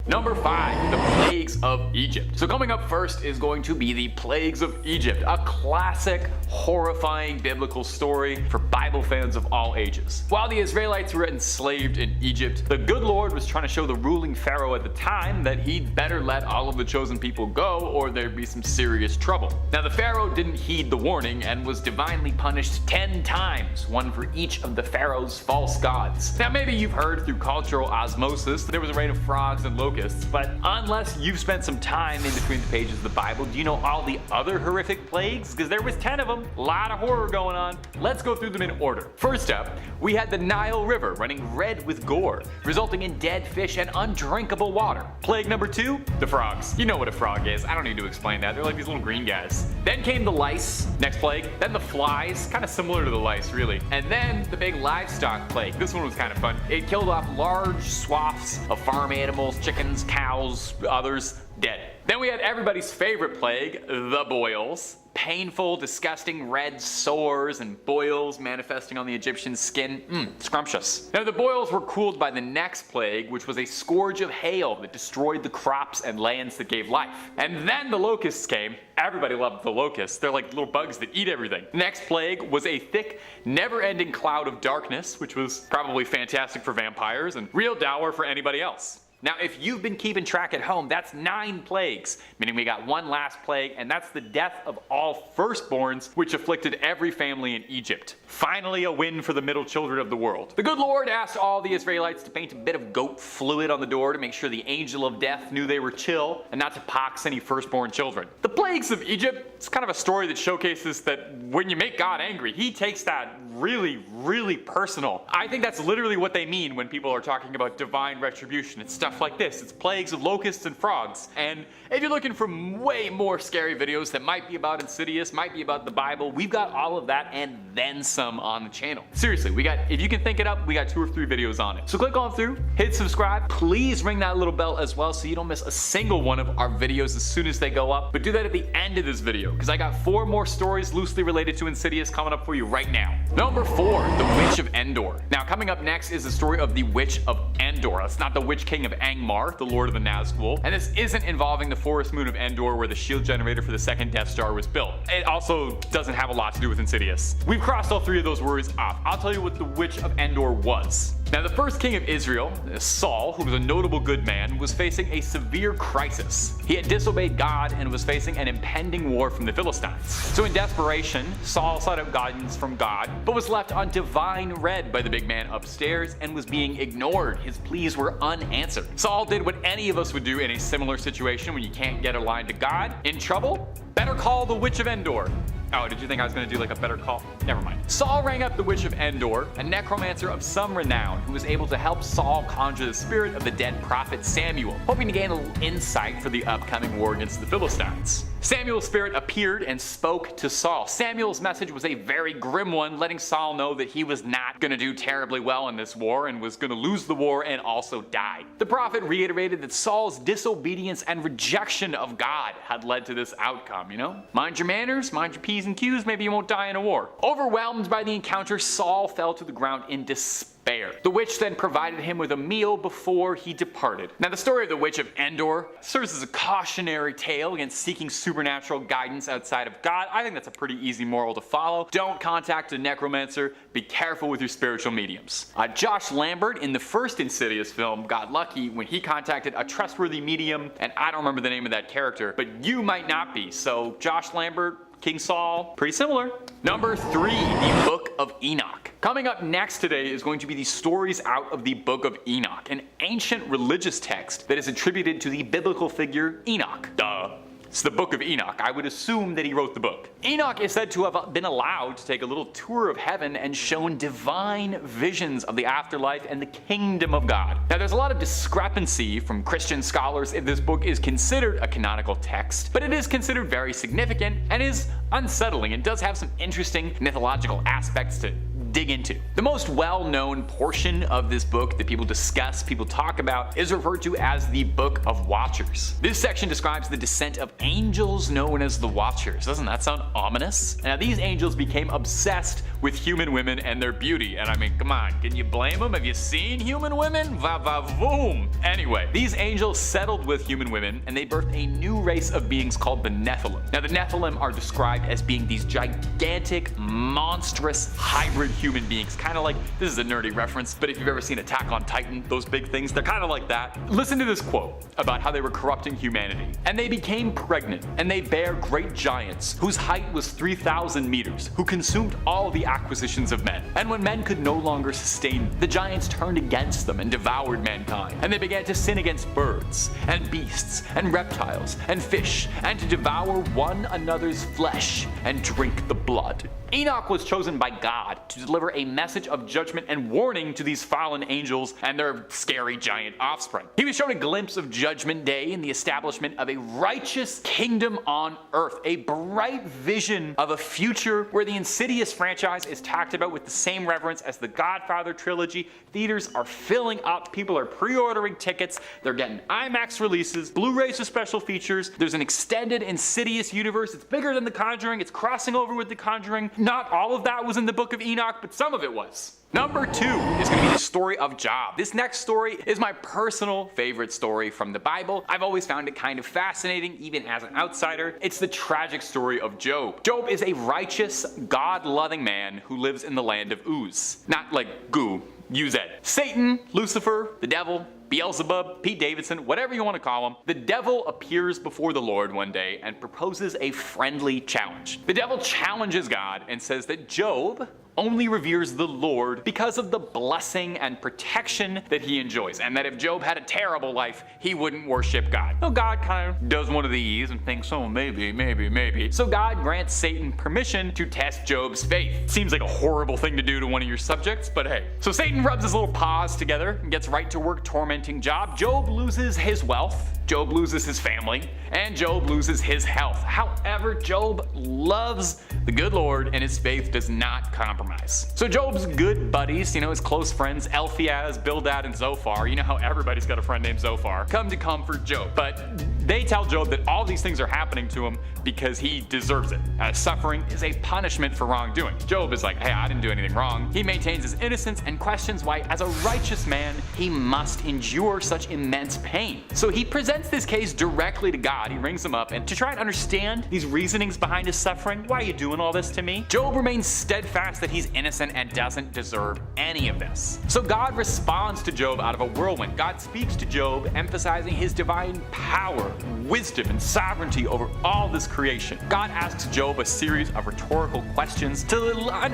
Number 5, the plagues of Egypt. So coming up first is going to be the plagues of Egypt, a classic, horrifying biblical story for Bible fans of all ages. While the Israelites were enslaved in Egypt, the good Lord was trying to show the ruling pharaoh at the time that he'd better let all of the chosen people go or there'd be some serious trouble. Now the pharaoh didn't heed the warning and was divinely punished 10 times, one for each of the pharaoh's false gods. Now maybe you've heard through cultural osmosis that there was a rain of frogs and locusts, but unless you've spent some time in between the pages of the Bible, do you know all the other horrific plagues? Because there was 10 of them, a lot of horror going on. Let's go through them in order. First up, we had the Nile River running red with gore, resulting in dead fish and undrinkable water. Plague number 2, the frogs. You know what a frog is, I don't need to explain that, they're like these little green guys. Then came the lice, next plague, then the flies, kind of similar to the lice really, and then the big livestock plague. This one was kind of fun. It killed off large swaths of farm animals, chickens, cows, others, dead. Then we had everybody's favorite plague, the boils. Painful, disgusting red sores and boils manifesting on the Egyptian skin. Scrumptious. Now the boils were cooled by the next plague, which was a scourge of hail that destroyed the crops and lands that gave life. And then the locusts came. Everybody loved the locusts. They're like little bugs that eat everything. The next plague was a thick, never-ending cloud of darkness, which was probably fantastic for vampires and real dour for anybody else. Now, if you've been keeping track at home, that's 9 plagues, meaning we got one last plague, and that's the death of all firstborns, which afflicted every family in Egypt. Finally, a win for the middle children of the world. The good Lord asked all the Israelites to paint a bit of goat fluid on the door to make sure the angel of death knew they were chill, and not to pox any firstborn children. The plagues of Egypt, it's kind of a story that showcases that when you make God angry, he takes that really, really personal. I think that's literally what they mean when people are talking about divine retribution. It's stuff like this. It's plagues of locusts and frogs. And if you're looking for way more scary videos that might be about Insidious, might be about the Bible, we've got all of that and then some on the channel. Seriously, if you can think it up, we got 2 or 3 videos on it. So click on through, hit subscribe, please ring that little bell as well so you don't miss a single one of our videos as soon as they go up. But do that at the end of this video, because I got 4 more stories loosely related to Insidious coming up for you right now. Number 4, the Witch of Endor. Now coming up next is the story of the Witch of Endor. It's not the Witch King of Angmar, the Lord of the Nazgul, and this isn't involving the forest moon of Endor where the shield generator for the second Death Star was built. It also doesn't have a lot to do with Insidious. We've crossed all 3 of those worries off. I'll tell you what the Witch of Endor was. Now the first king of Israel, Saul, who was a notable good man, was facing a severe crisis. He had disobeyed God and was facing an impending war from the Philistines. So in desperation, Saul sought out guidance from God, but was left on divine red by the big man upstairs and was being ignored. His pleas were unanswered. Saul did what any of us would do in a similar situation when you can't get a line to God. In trouble? Better call the Witch of Endor. Oh, did you think I was going to do like a better call? Never mind. Saul rang up the Witch of Endor, a necromancer of some renown who was able to help Saul conjure the spirit of the dead prophet Samuel, hoping to gain a little insight for the upcoming war against the Philistines. Samuel's spirit appeared and spoke to Saul. Samuel's message was a very grim one, letting Saul know that he was not going to do terribly well in this war and was going to lose the war and also die. The prophet reiterated that Saul's disobedience and rejection of God had led to this outcome, you know? Mind your manners, mind your P's and Q's, maybe you won't die in a war. Overwhelmed by the encounter, Saul fell to the ground in despair. The witch then provided him with a meal before he departed. Now the story of the Witch of Endor serves as a cautionary tale against seeking supernatural guidance outside of God. I think that's a pretty easy moral to follow. Don't contact a necromancer. Be careful with your spiritual mediums. Josh Lambert in the first Insidious film got lucky when he contacted a trustworthy medium, and I don't remember the name of that character, but you might not be. So Josh Lambert, King Saul, pretty similar. Number 3, the Book of Enoch. Coming up next today is going to be the stories out of the Book of Enoch, an ancient religious text that is attributed to the biblical figure Enoch. Duh. It's the Book of Enoch. I would assume that he wrote the book. Enoch is said to have been allowed to take a little tour of heaven and shown divine visions of the afterlife and the kingdom of God. Now there's a lot of discrepancy from Christian scholars if this book is considered a canonical text, but it is considered very significant and is unsettling and does have some interesting mythological aspects to dig into. The most well-known portion of this book that people discuss, people talk about, is referred to as the Book of Watchers. This section describes the descent of angels known as the Watchers. Doesn't that sound ominous? Now, these angels became obsessed with human women and their beauty, and I mean, come on, can you blame them? Have you seen human women? Va-va-voom! Anyway, these angels settled with human women, and they birthed a new race of beings called the Nephilim. Now, the Nephilim are described as being these gigantic, monstrous, hybrid human beings, kind of like, this is a nerdy reference, but if you've ever seen Attack on Titan, those big things, they're kind of like that. Listen to this quote about how they were corrupting humanity. And they became pregnant, and they bare great giants, whose height was 3,000 meters, who consumed all the acquisitions of men. And when men could no longer sustain, the giants turned against them and devoured mankind. And they began to sin against birds, and beasts, and reptiles, and fish, and to devour one another's flesh, and drink the blood. Enoch was chosen by God to deliver a message of judgment and warning to these fallen angels and their scary giant offspring. He was shown a glimpse of Judgment Day and the establishment of a righteous kingdom on earth, a bright vision of a future where the Insidious franchise is talked about with the same reverence as the Godfather trilogy. Theaters are filling up, people are pre-ordering tickets, they're getting IMAX releases, Blu-rays with special features, there's an extended Insidious universe, it's bigger than The Conjuring, it's crossing over with The Conjuring. Not all of that was in the Book of Enoch, but some of it was. Number 2 is going to be the story of Job. This next story is my personal favorite story from the Bible. I've always found it kind of fascinating, even as an outsider. It's the tragic story of Job. Job is a righteous, God-loving man who lives in the land of Uz. Not like goo, U-Z. Satan, Lucifer, the devil, Beelzebub, Pete Davidson, whatever you want to call him, the devil appears before the Lord one day and proposes a friendly challenge. The devil challenges God and says that Job only reveres the Lord because of the blessing and protection that he enjoys, and that if Job had a terrible life, he wouldn't worship God. So God kind of does one of these and thinks, oh, maybe. So God grants Satan permission to test Job's faith. Seems like a horrible thing to do to one of your subjects, but hey. So Satan rubs his little paws together and gets right to work tormenting Job. Job loses his wealth, Job loses his family, and Job loses his health. However, Job loves the good Lord, and his faith does not compromise. So Job's good buddies, his close friends, Eliphaz, Bildad, and Zophar, you know how everybody's got a friend named Zophar, come to comfort Job. But they tell Job that all these things are happening to him because he deserves it. Suffering is a punishment for wrongdoing. Job is like, hey, I didn't do anything wrong. He maintains his innocence and questions why, as a righteous man, he must endure such immense pain. So he presents this case directly to God. He rings him up, and to try and understand these reasonings behind his suffering, why are you doing all this to me? Job remains steadfast that he's innocent and doesn't deserve any of this. So God responds to Job out of a whirlwind. God speaks to Job, emphasizing his divine power, wisdom, and sovereignty over all this creation. God asks Job a series of rhetorical questions to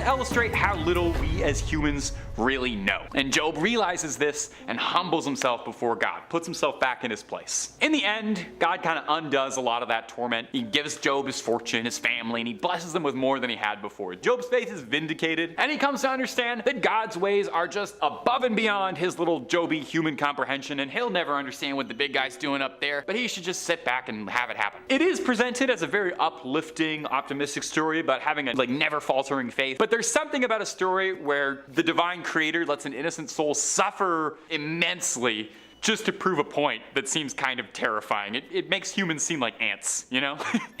illustrate how little we as humans really know. And Job realizes this and humbles himself before God, puts himself back in his place. In the end, God kind of undoes a lot of that torment. He gives Job his fortune, his family, and he blesses them with more than he had before. Job's faith is vindicated, and he comes to understand that God's ways are just above and beyond his little Joby human comprehension, and he'll never understand what the big guy's doing up there, but he should just sit back and have it happen. It is presented as a very uplifting, optimistic story about having a never faltering faith, but there's something about a story where the divine creator lets an innocent soul suffer immensely just to prove a point that seems kind of terrifying. It makes humans seem like ants,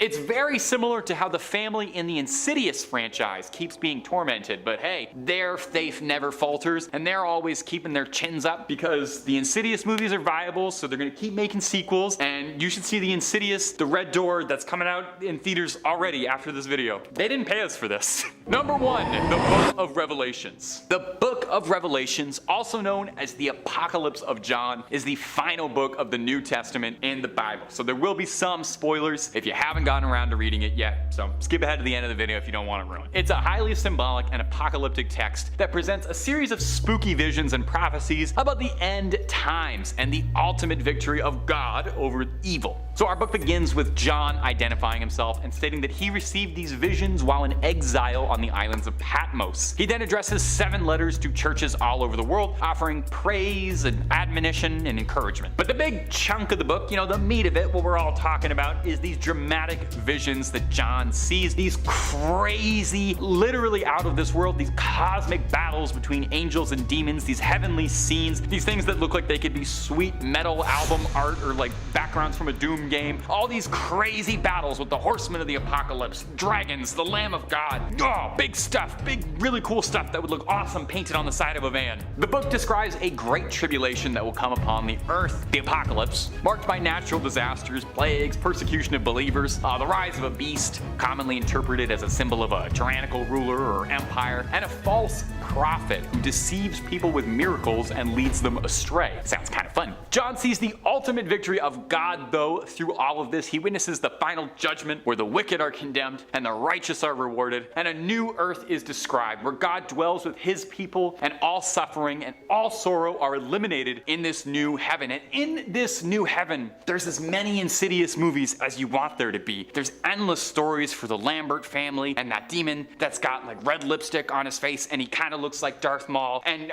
It's very similar to how the family in the Insidious franchise keeps being tormented, but hey, their faith never falters, and they're always keeping their chins up because the Insidious movies are viable, so they're gonna keep making sequels, and you should see the Insidious, The Red Door, that's coming out in theaters already after this video. They didn't pay us for this. Number 1, the Book of Revelations. The Book of Revelations, also known as the Apocalypse of John, is the final book of the New Testament in the Bible. So there will be some spoilers if you haven't gotten around to reading it yet, so skip ahead to the end of the video if you don't want to ruin it. It's a highly symbolic and apocalyptic text that presents a series of spooky visions and prophecies about the end times and the ultimate victory of God over evil. So our book begins with John identifying himself and stating that he received these visions while in exile on the islands of Patmos. He then addresses 7 letters to churches all over the world, offering praise and admonition and encouragement. But the big chunk of the book, the meat of it, what we're all talking about, is these dramatic visions that John sees, these crazy, literally out of this world, these cosmic battles between angels and demons, these heavenly scenes, these things that look like they could be sweet metal album art or like backgrounds from a Doom game. All these crazy battles with the horsemen of the apocalypse, dragons, the Lamb of God. Oh, big stuff, big, really cool stuff that would look awesome painted on the side of a van. The book describes a great tribulation that will come upon the earth, the apocalypse, marked by natural disasters, plagues, persecution of believers, the rise of a beast, commonly interpreted as a symbol of a tyrannical ruler or empire, and a false prophet who deceives people with miracles and leads them astray. Sounds kind of fun. John sees the ultimate victory of God, though, through all of this. He witnesses the final judgment where the wicked are condemned and the righteous are rewarded, and a new earth is described where God dwells with his people and all suffering and all sorrow are eliminated in this new heaven. And in this new heaven, there's as many insidious movies as you want there to be. There's endless stories for the Lambert family and that demon that's got like red lipstick on his face and he kind of looks like Darth Maul. And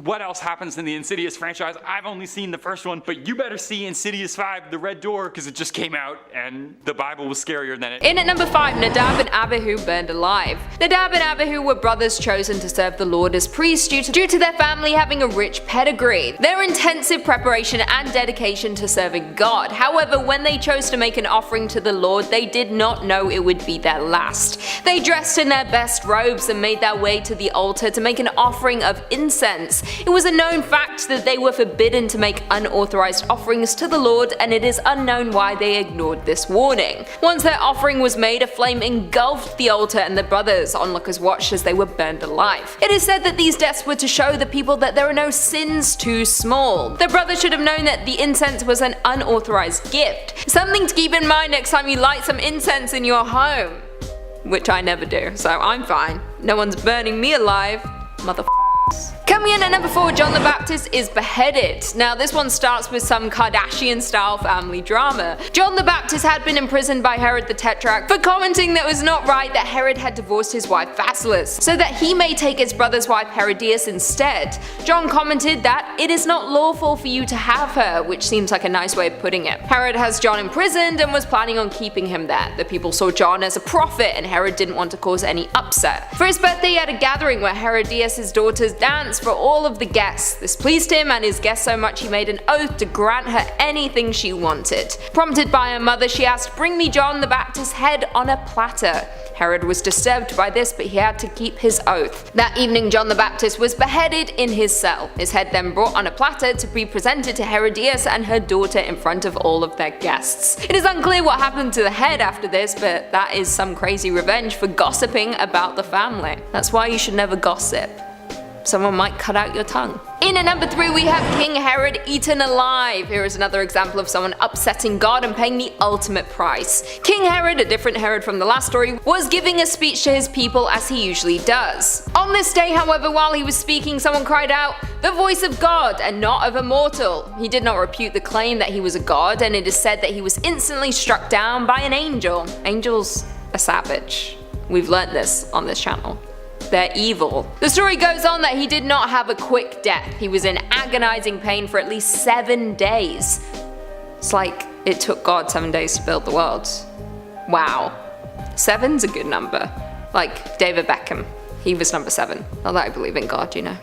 what else happens in the Insidious franchise? I've only seen the first one, but you better see Insidious 5, The Red Door, because it just came out and the Bible was scarier than it. In at number 5, Nadab and Abihu burned alive. Nadab and Abihu were brothers chosen to serve the Lord as priests due to their family having a rich pedigree. Their intensive preparation and dedication to serving God. However, when they chose to make an offering to the Lord, they did not know it would be their last. They dressed in their best robes and made their way to the altar to make an offering of incense. It was a known fact that they were forbidden to make unauthorized offerings to the Lord, and it is unknown why they ignored this warning. Once their offering was made, a flame engulfed the altar and the brothers onlookers watched as they were burned alive. It is said that these deaths were to show the people that there are no sins too small. The brothers should have known that the incense was an unauthorized gift. Something to keep in mind next time you light some incense in your home. Which I never do, so I'm fine. No one's burning me alive, motherfuckers. Coming in at number 4, John the Baptist is beheaded. Now this one starts with some Kardashian-style family drama. John the Baptist had been imprisoned by Herod the Tetrarch for commenting that it was not right that Herod had divorced his wife Basilis, so that he may take his brother's wife Herodias instead. John commented that it is not lawful for you to have her, which seems like a nice way of putting it. Herod has John imprisoned and was planning on keeping him there. The people saw John as a prophet and Herod didn't want to cause any upset. For his birthday he had a gathering where Herodias' daughters danced for all of the guests. This pleased him and his guests so much he made an oath to grant her anything she wanted. Prompted by her mother, she asked, "Bring me John the Baptist's head on a platter." Herod was disturbed by this, but he had to keep his oath. That evening John the Baptist was beheaded in his cell. His head then brought on a platter to be presented to Herodias and her daughter in front of all of their guests. It is unclear what happened to the head after this, but that is some crazy revenge for gossiping about the family. That's why you should never gossip. Someone might cut out your tongue. In at number 3 we have King Herod eaten alive. Here is another example of someone upsetting God and paying the ultimate price. King Herod, a different Herod from the last story, was giving a speech to his people as he usually does. On this day, however, while he was speaking, someone cried out, "The voice of God and not of a mortal." He did not refute the claim that he was a god, and it is said that he was instantly struck down by an angel. Angels are savage. We've learnt this on this channel. They're evil. The story goes on that he did not have a quick death. He was in agonizing pain for at least 7 days. It's like it took God 7 days to build the world. Wow. 7's a good number. Like David Beckham. He was number 7. Not that I believe in God, you know.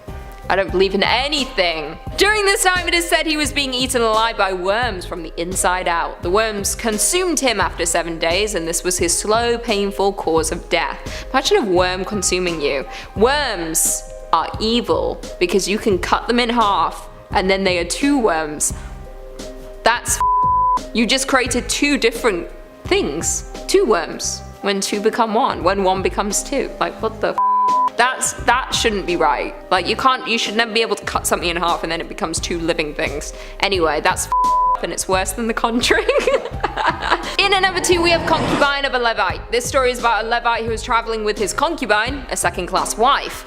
I don't believe in anything. During this time it is said he was being eaten alive by worms from the inside out. The worms consumed him after 7 days, and this was his slow, painful cause of death. Imagine a worm consuming you. Worms are evil because you can cut them in half and then they are 2 worms. That's you just created 2 different things. 2 worms. When 2 become 1. When 1 becomes 2. Like what the that shouldn't be right. Like you should never be able to cut something in half and then it becomes 2 living things. Anyway, that's and it's worse than The Conjuring. In at number 2 we have Concubine of a Levite. This story is about a Levite who was traveling with his concubine, a second-class wife.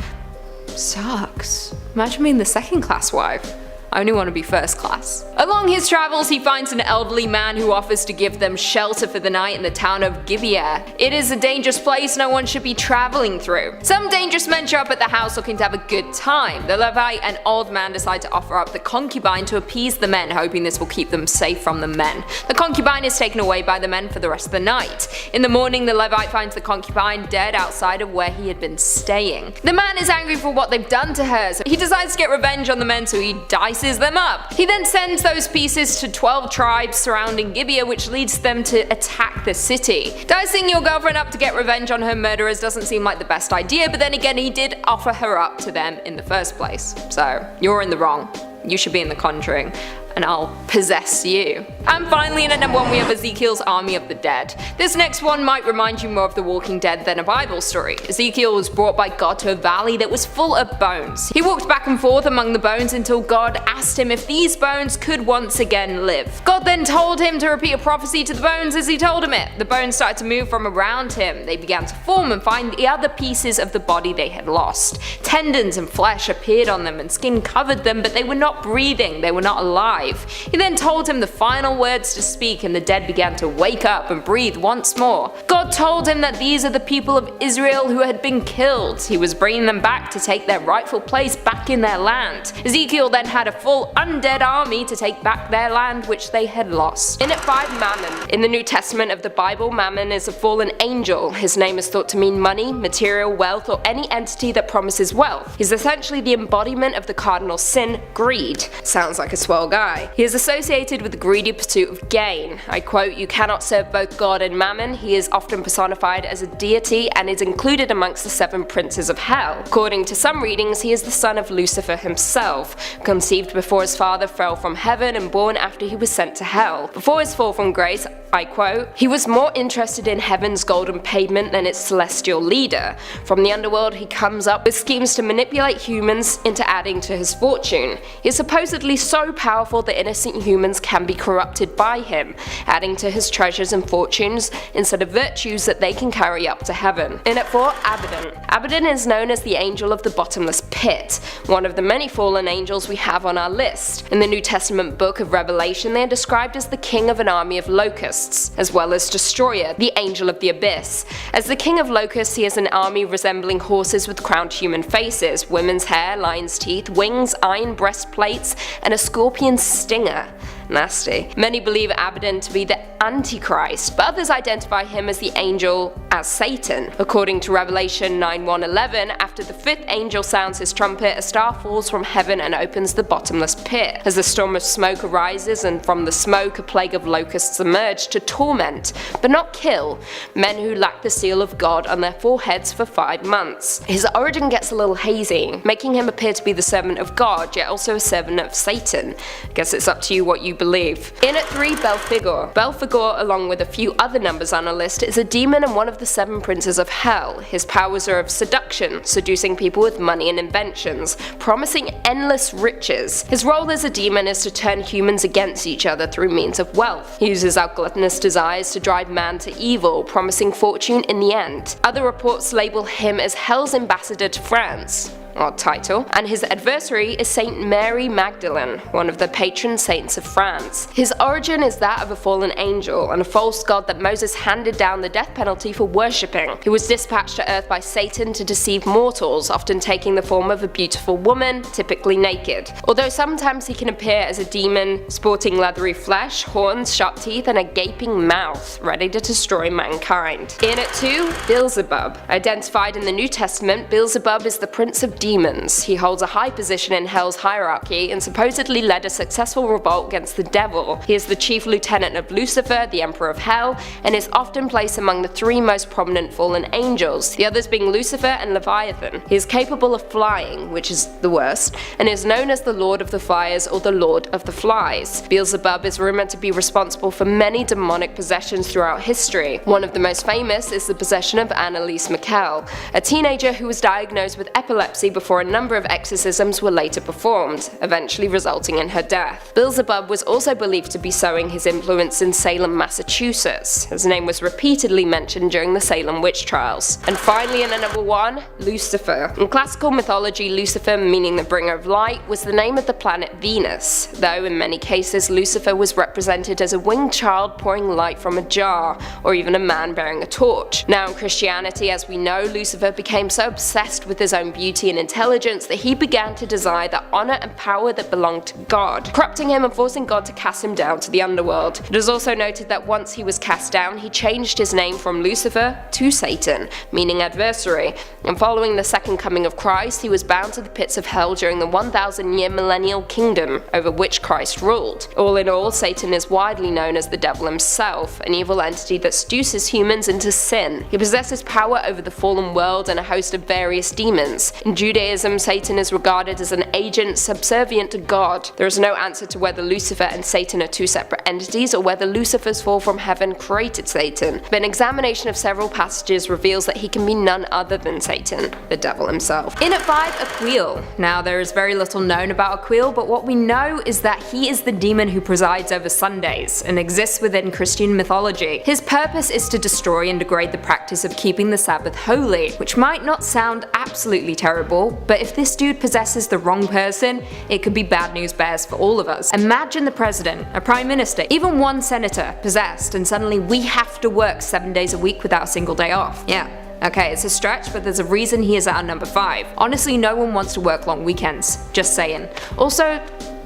Sucks. Imagine being the second-class wife. I only want to be first class. Along his travels, he finds an elderly man who offers to give them shelter for the night in the town of Gibeah. It is a dangerous place no one should be traveling through. Some dangerous men show up at the house looking to have a good time. The Levite and old man decide to offer up the concubine to appease the men, hoping this will keep them safe from the men. The concubine is taken away by the men for the rest of the night. In the morning, the Levite finds the concubine dead outside of where he had been staying. The man is angry for what they've done to her, so he decides to get revenge on the men, so he dices them up. He then sends those pieces to 12 tribes surrounding Gibeah, which leads them to attack the city. Dicing your girlfriend up to get revenge on her murderers doesn't seem like the best idea, but then again, he did offer her up to them in the first place. So, you're in the wrong. You should be in The Conjuring, and I'll possess you. And finally, in at number 1, we have Ezekiel's Army of the Dead. This next one might remind you more of The Walking Dead than a Bible story. Ezekiel was brought by God to a valley that was full of bones. He walked back and forth among the bones until God asked him if these bones could once again live. God then told him to repeat a prophecy to the bones as he told him it. The bones started to move from around him. They began to form and find the other pieces of the body they had lost. Tendons and flesh appeared on them and skin covered them, but they were not breathing, they were not alive. He then told him the final words to speak, and the dead began to wake up and breathe once more. God told him that these are the people of Israel who had been killed. He was bringing them back to take their rightful place back in their land. Ezekiel then had a full undead army to take back their land which they had lost. In at 5, Mammon. In the New Testament of the Bible, Mammon is a fallen angel. His name is thought to mean money, material wealth, or any entity that promises wealth. He's essentially the embodiment of the cardinal sin, greed. Sounds like a swell guy. He is associated with the greedy pursuit of gain. I quote, "You cannot serve both God and Mammon." He is often personified as a deity and is included amongst the 7 princes of hell. According to some readings, he is the son of Lucifer himself, conceived before his father fell from heaven and born after he was sent to hell. Before his fall from grace, I quote, "He was more interested in heaven's golden pavement than its celestial leader. From the underworld he comes up with schemes to manipulate humans into adding to his fortune. He is supposedly so powerful that innocent humans can be corrupted by him, adding to his treasures and fortunes instead of virtues that they can carry up to heaven." In at 4, Abaddon. Abaddon is known as the angel of the bottomless pit, one of the many fallen angels we have on our list. In the New Testament book of Revelation, they are described as the king of an army of locusts, as well as destroyer, the angel of the abyss. As the king of locusts, he has an army resembling horses with crowned human faces, women's hair, lion's teeth, wings, iron breastplates, and a scorpion stinger. Nasty. Many believe Abaddon to be the Antichrist, but others identify him as the angel as Satan. According to Revelation 9:1-11, after the 5th angel sounds his trumpet, a star falls from heaven and opens the bottomless pit. As a storm of smoke arises, and from the smoke a plague of locusts emerge to torment, but not kill, men who lack the seal of God on their foreheads for 5 months. His origin gets a little hazy, making him appear to be the servant of God, yet also a servant of Satan. Guess it's up to you what you believe. In at 3, Belphegor. Belphegor, along with a few other numbers on our list, is a demon and one of the 7 princes of hell. His powers are of seduction, seducing people with money and inventions, promising endless riches. His role as a demon is to turn humans against each other through means of wealth. He uses our gluttonous desires to drive man to evil, promising fortune in the end. Other reports label him as Hell's ambassador to France. Odd title, and his adversary is Saint Mary Magdalene, one of the patron saints of France. His origin is that of a fallen angel and a false god that Moses handed down the death penalty for worshipping. He was dispatched to earth by Satan to deceive mortals, often taking the form of a beautiful woman, typically naked. Although sometimes he can appear as a demon, sporting leathery flesh, horns, sharp teeth, and a gaping mouth, ready to destroy mankind. In at 2, Beelzebub. Identified in the New Testament, Beelzebub is the prince of demons. He holds a high position in Hell's hierarchy and supposedly led a successful revolt against the devil. He is the chief lieutenant of Lucifer, the emperor of Hell, and is often placed among the 3 most prominent fallen angels, the others being Lucifer and Leviathan. He is capable of flying, which is the worst, and is known as the Lord of the Flyers or the Lord of the Flies. Beelzebub is rumored to be responsible for many demonic possessions throughout history. One of the most famous is the possession of Anneliese Michel, a teenager who was diagnosed with epilepsy before a number of exorcisms were later performed, eventually resulting in her death. Beelzebub was also believed to be sowing his influence in Salem, Massachusetts. His name was repeatedly mentioned during the Salem witch trials. And finally, in at number 1, Lucifer. In classical mythology, Lucifer, meaning the bringer of light, was the name of the planet Venus, though in many cases Lucifer was represented as a winged child pouring light from a jar, or even a man bearing a torch. Now in Christianity, as we know, Lucifer became so obsessed with his own beauty and intelligence that he began to desire the honor and power that belonged to God, corrupting him and forcing God to cast him down to the underworld. It is also noted that once he was cast down, he changed his name from Lucifer to Satan, meaning adversary, and following the second coming of Christ, he was bound to the pits of hell during the 1,000-year millennial kingdom over which Christ ruled. All in all, Satan is widely known as the devil himself, an evil entity that seduces humans into sin. He possesses power over the fallen world and a host of various demons. In Judaism, Satan is regarded as an agent subservient to God. There is no answer to whether Lucifer and Satan are two separate entities or whether Lucifer's fall from heaven created Satan, but an examination of several passages reveals that he can be none other than Satan, the devil himself. In at 5, Aquil. Now there is very little known about Aquil, but what we know is that he is the demon who presides over Sundays and exists within Christian mythology. His purpose is to destroy and degrade the practice of keeping the Sabbath holy, which might not sound absolutely terrible, but if this dude possesses the wrong person, it could be bad news bears for all of us. Imagine the president, a prime minister, even one senator possessed, and suddenly we have to work 7 days a week without a single day off. Yeah. Okay, it's a stretch, but there's a reason he is at our number 5. Honestly, no one wants to work long weekends. Just saying. Also,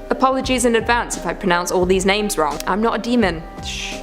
apologies in advance if I pronounce all these names wrong. I'm not a demon. Shh.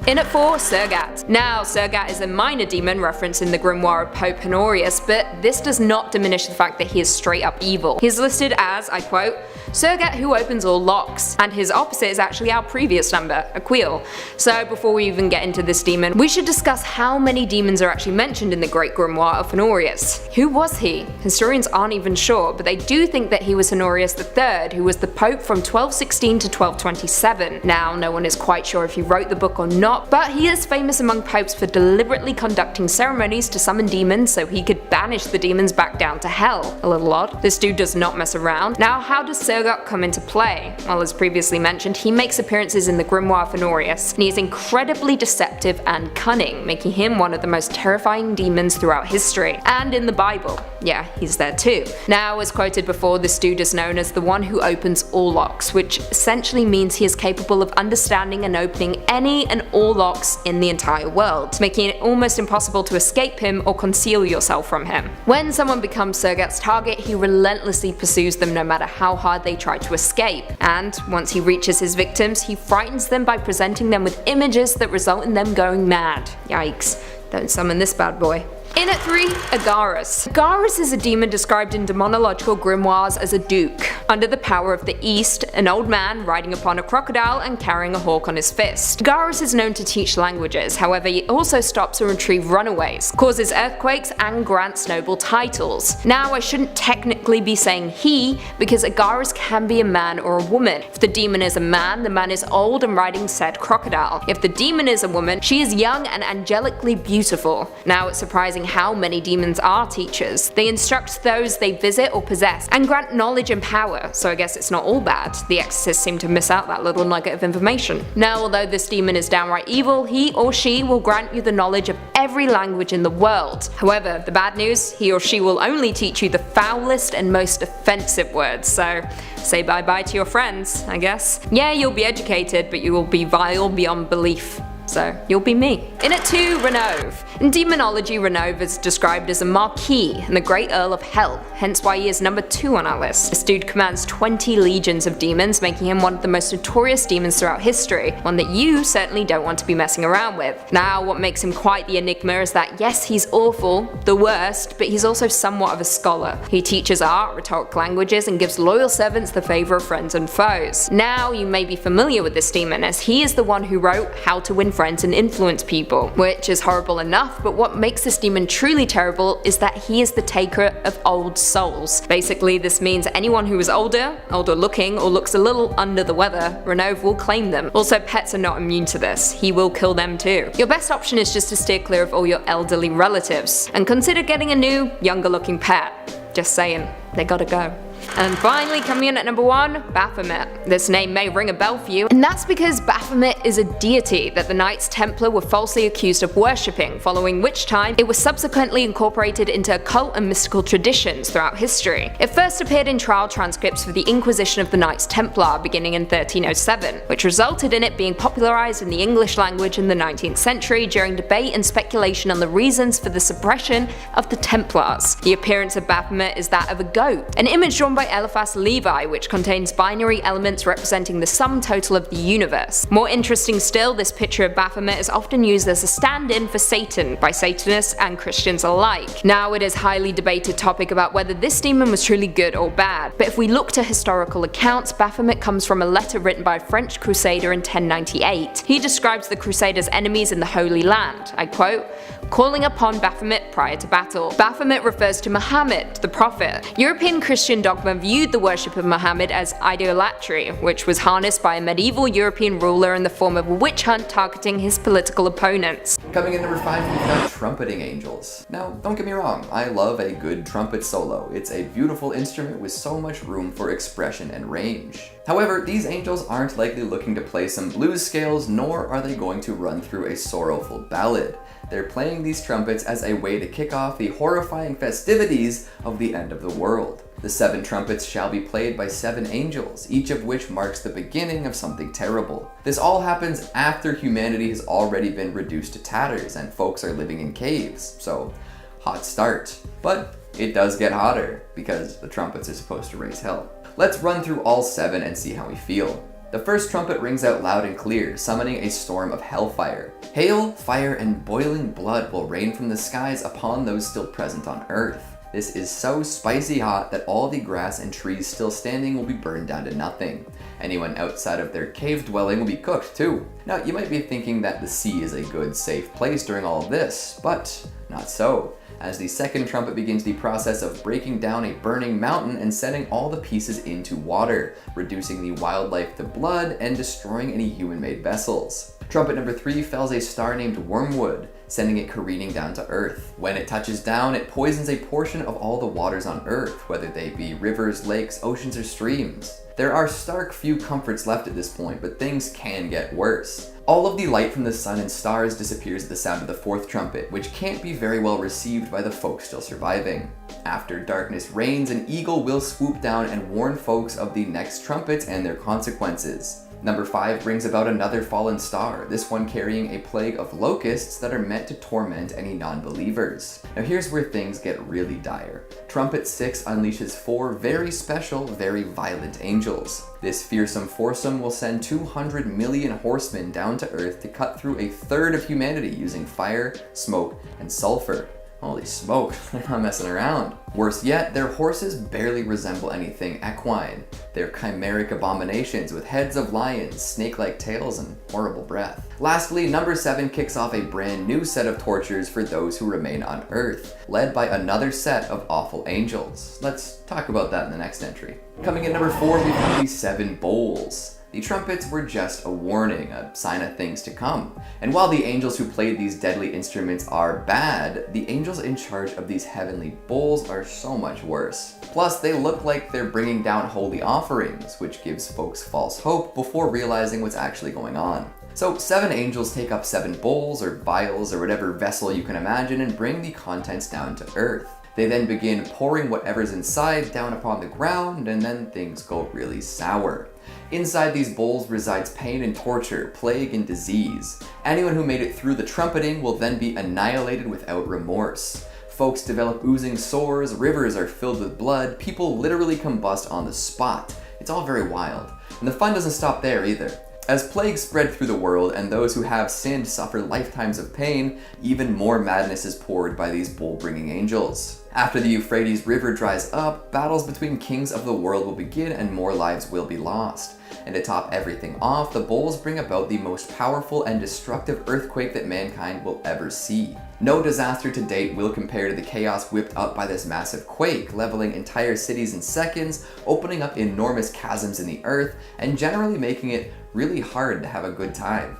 In at 4, Sergat. Now, Sergat is a minor demon referenced in the grimoire of Pope Honorius, but this does not diminish the fact that he is straight up evil. He is listed as, I quote, Sergat who opens all locks, and his opposite is actually our previous number, Aquil. So before we even get into this demon, we should discuss how many demons are actually mentioned in the Great Grimoire of Honorius. Who was he? Historians aren't even sure, but they do think that he was Honorius III, who was the Pope from 1216 to 1227. Now, no one is quite sure if he wrote the book or not, but he is famous among popes for deliberately conducting ceremonies to summon demons so he could banish the demons back down to hell. A little odd. This dude does not mess around. Now, how does Sergat come into play? Well, as previously mentioned, he makes appearances in the Grimoire of Honorius, and he is incredibly deceptive and cunning, making him one of the most terrifying demons throughout history. And in the Bible. Yeah, he's there too. Now, as quoted before, this dude is known as the one who opens all locks, which essentially means he is capable of understanding and opening any and all locks in the entire world, making it almost impossible to escape him or conceal yourself from him. When someone becomes Sergat's target, he relentlessly pursues them no matter how hard they try to escape, and once he reaches his victims, he frightens them by presenting them with images that result in them going mad. Yikes, don't summon this bad boy. In at 3, Agarus. Agarus is a demon described in demonological grimoires as a duke, under the power of the East, an old man riding upon a crocodile and carrying a hawk on his fist. Agarus is known to teach languages, however he also stops and retrieves runaways, causes earthquakes, and grants noble titles. Now, I shouldn't technically be saying he, because Agarus can be a man or a woman. If the demon is a man, the man is old and riding said crocodile. If the demon is a woman, she is young and angelically beautiful. Now, it's surprising how many demons are teachers. They instruct those they visit or possess, and grant knowledge and power, so I guess it's not all bad. The exorcists seem to miss out that little nugget of information. Now, although this demon is downright evil, he or she will grant you the knowledge of every language in the world. However, the bad news, he or she will only teach you the foulest and most offensive words, so say bye bye to your friends, I guess. Yeah, you'll be educated, but you will be vile beyond belief. So, you'll be me. In at 2, Renove. In demonology, Renove is described as a marquis and the Great Earl of Hell, hence why he is number 2 on our list. This dude commands 20 legions of demons, making him one of the most notorious demons throughout history, one that you certainly don't want to be messing around with. Now, what makes him quite the enigma is that yes, he's awful, the worst, but he's also somewhat of a scholar. He teaches art, rhetoric languages, and gives loyal servants the favor of friends and foes. Now, you may be familiar with this demon, as he is the one who wrote How to Win Friends and Influence People, which is horrible enough, but what makes this demon truly terrible is that he is the taker of old souls. Basically, this means anyone who is older looking, or looks a little under the weather, Renove will claim them. Also, pets are not immune to this. He will kill them too. Your best option is just to steer clear of all your elderly relatives, and consider getting a new, younger looking pet. Just saying, they gotta go. And finally, coming in at number 1, Baphomet. This name may ring a bell for you, and that's because Baphomet is a deity that the Knights Templar were falsely accused of worshipping, following which time it was subsequently incorporated into occult and mystical traditions throughout history. It first appeared in trial transcripts for the Inquisition of the Knights Templar beginning in 1307, which resulted in it being popularized in the English language in the 19th century during debate and speculation on the reasons for the suppression of the Templars. The appearance of Baphomet is that of a goat, an image drawn by Eliphas Levi, which contains binary elements representing the sum total of the universe. More interesting still, this picture of Baphomet is often used as a stand-in for Satan by Satanists and Christians alike. Now, it is a highly debated topic about whether this demon was truly good or bad, but if we look to historical accounts, Baphomet comes from a letter written by a French crusader in 1098. He describes the crusaders' enemies in the Holy Land, I quote, calling upon Baphomet prior to battle. Baphomet refers to Muhammad, the prophet. European Christian dogma viewed the worship of Muhammad as idolatry, which was harnessed by a medieval European ruler in the form of a witch hunt targeting his political opponents. Coming in number 5, we've got trumpeting angels. Now, don't get me wrong, I love a good trumpet solo. It's a beautiful instrument with so much room for expression and range. However, these angels aren't likely looking to play some blues scales, nor are they going to run through a sorrowful ballad. They're playing these trumpets as a way to kick off the horrifying festivities of the end of the world. The 7 trumpets shall be played by 7 angels, each of which marks the beginning of something terrible. This all happens after humanity has already been reduced to tatters and folks are living in caves, so hot start. But it does get hotter, because the trumpets are supposed to raise hell. Let's run through all 7 and see how we feel. The first trumpet rings out loud and clear, summoning a storm of hellfire. Hail, fire, and boiling blood will rain from the skies upon those still present on earth. This is so spicy hot that all the grass and trees still standing will be burned down to nothing. Anyone outside of their cave dwelling will be cooked too. Now, you might be thinking that the sea is a good, safe place during all of this, but not so, as the second trumpet begins the process of breaking down a burning mountain and setting all the pieces into water, reducing the wildlife to blood and destroying any human-made vessels. Trumpet number 3 fells a star named Wormwood, sending it careening down to Earth. When it touches down, it poisons a portion of all the waters on Earth, whether they be rivers, lakes, oceans, or streams. There are stark few comforts left at this point, but things can get worse. All of the light from the sun and stars disappears at the sound of the 4th trumpet, which can't be very well received by the folks still surviving. After darkness reigns, an eagle will swoop down and warn folks of the next trumpets and their consequences. Number 5 brings about another fallen star, this one carrying a plague of locusts that are meant to torment any non-believers. Now here's where things get really dire. Trumpet 6 unleashes 4 very special, very violent angels. This fearsome foursome will send 200 million horsemen down to Earth to cut through a third of humanity using fire, smoke, and sulfur. Holy smoke, they're not messing around. Worse yet, their horses barely resemble anything equine. They're chimeric abominations with heads of lions, snake-like tails, and horrible breath. Lastly, number 7 kicks off a brand new set of tortures for those who remain on Earth, led by another set of awful angels. Let's talk about that in the next entry. Coming in number 4, we have the 7 bowls. The trumpets were just a warning, a sign of things to come. And while the angels who played these deadly instruments are bad, the angels in charge of these heavenly bowls are so much worse. Plus, they look like they're bringing down holy offerings, which gives folks false hope before realizing what's actually going on. So 7 angels take up 7 bowls or vials or whatever vessel you can imagine and bring the contents down to Earth. They then begin pouring whatever's inside down upon the ground, and then things go really sour. Inside these bowls resides pain and torture, plague and disease. Anyone who made it through the trumpeting will then be annihilated without remorse. Folks develop oozing sores, rivers are filled with blood, people literally combust on the spot. It's all very wild. And the fun doesn't stop there either. As plagues spread through the world and those who have sinned suffer lifetimes of pain, even more madness is poured by these bowl-bringing angels. After the Euphrates River dries up, battles between kings of the world will begin and more lives will be lost. And to top everything off, the bowls bring about the most powerful and destructive earthquake that mankind will ever see. No disaster to date will compare to the chaos whipped up by this massive quake, leveling entire cities in seconds, opening up enormous chasms in the earth, and generally making it really hard to have a good time.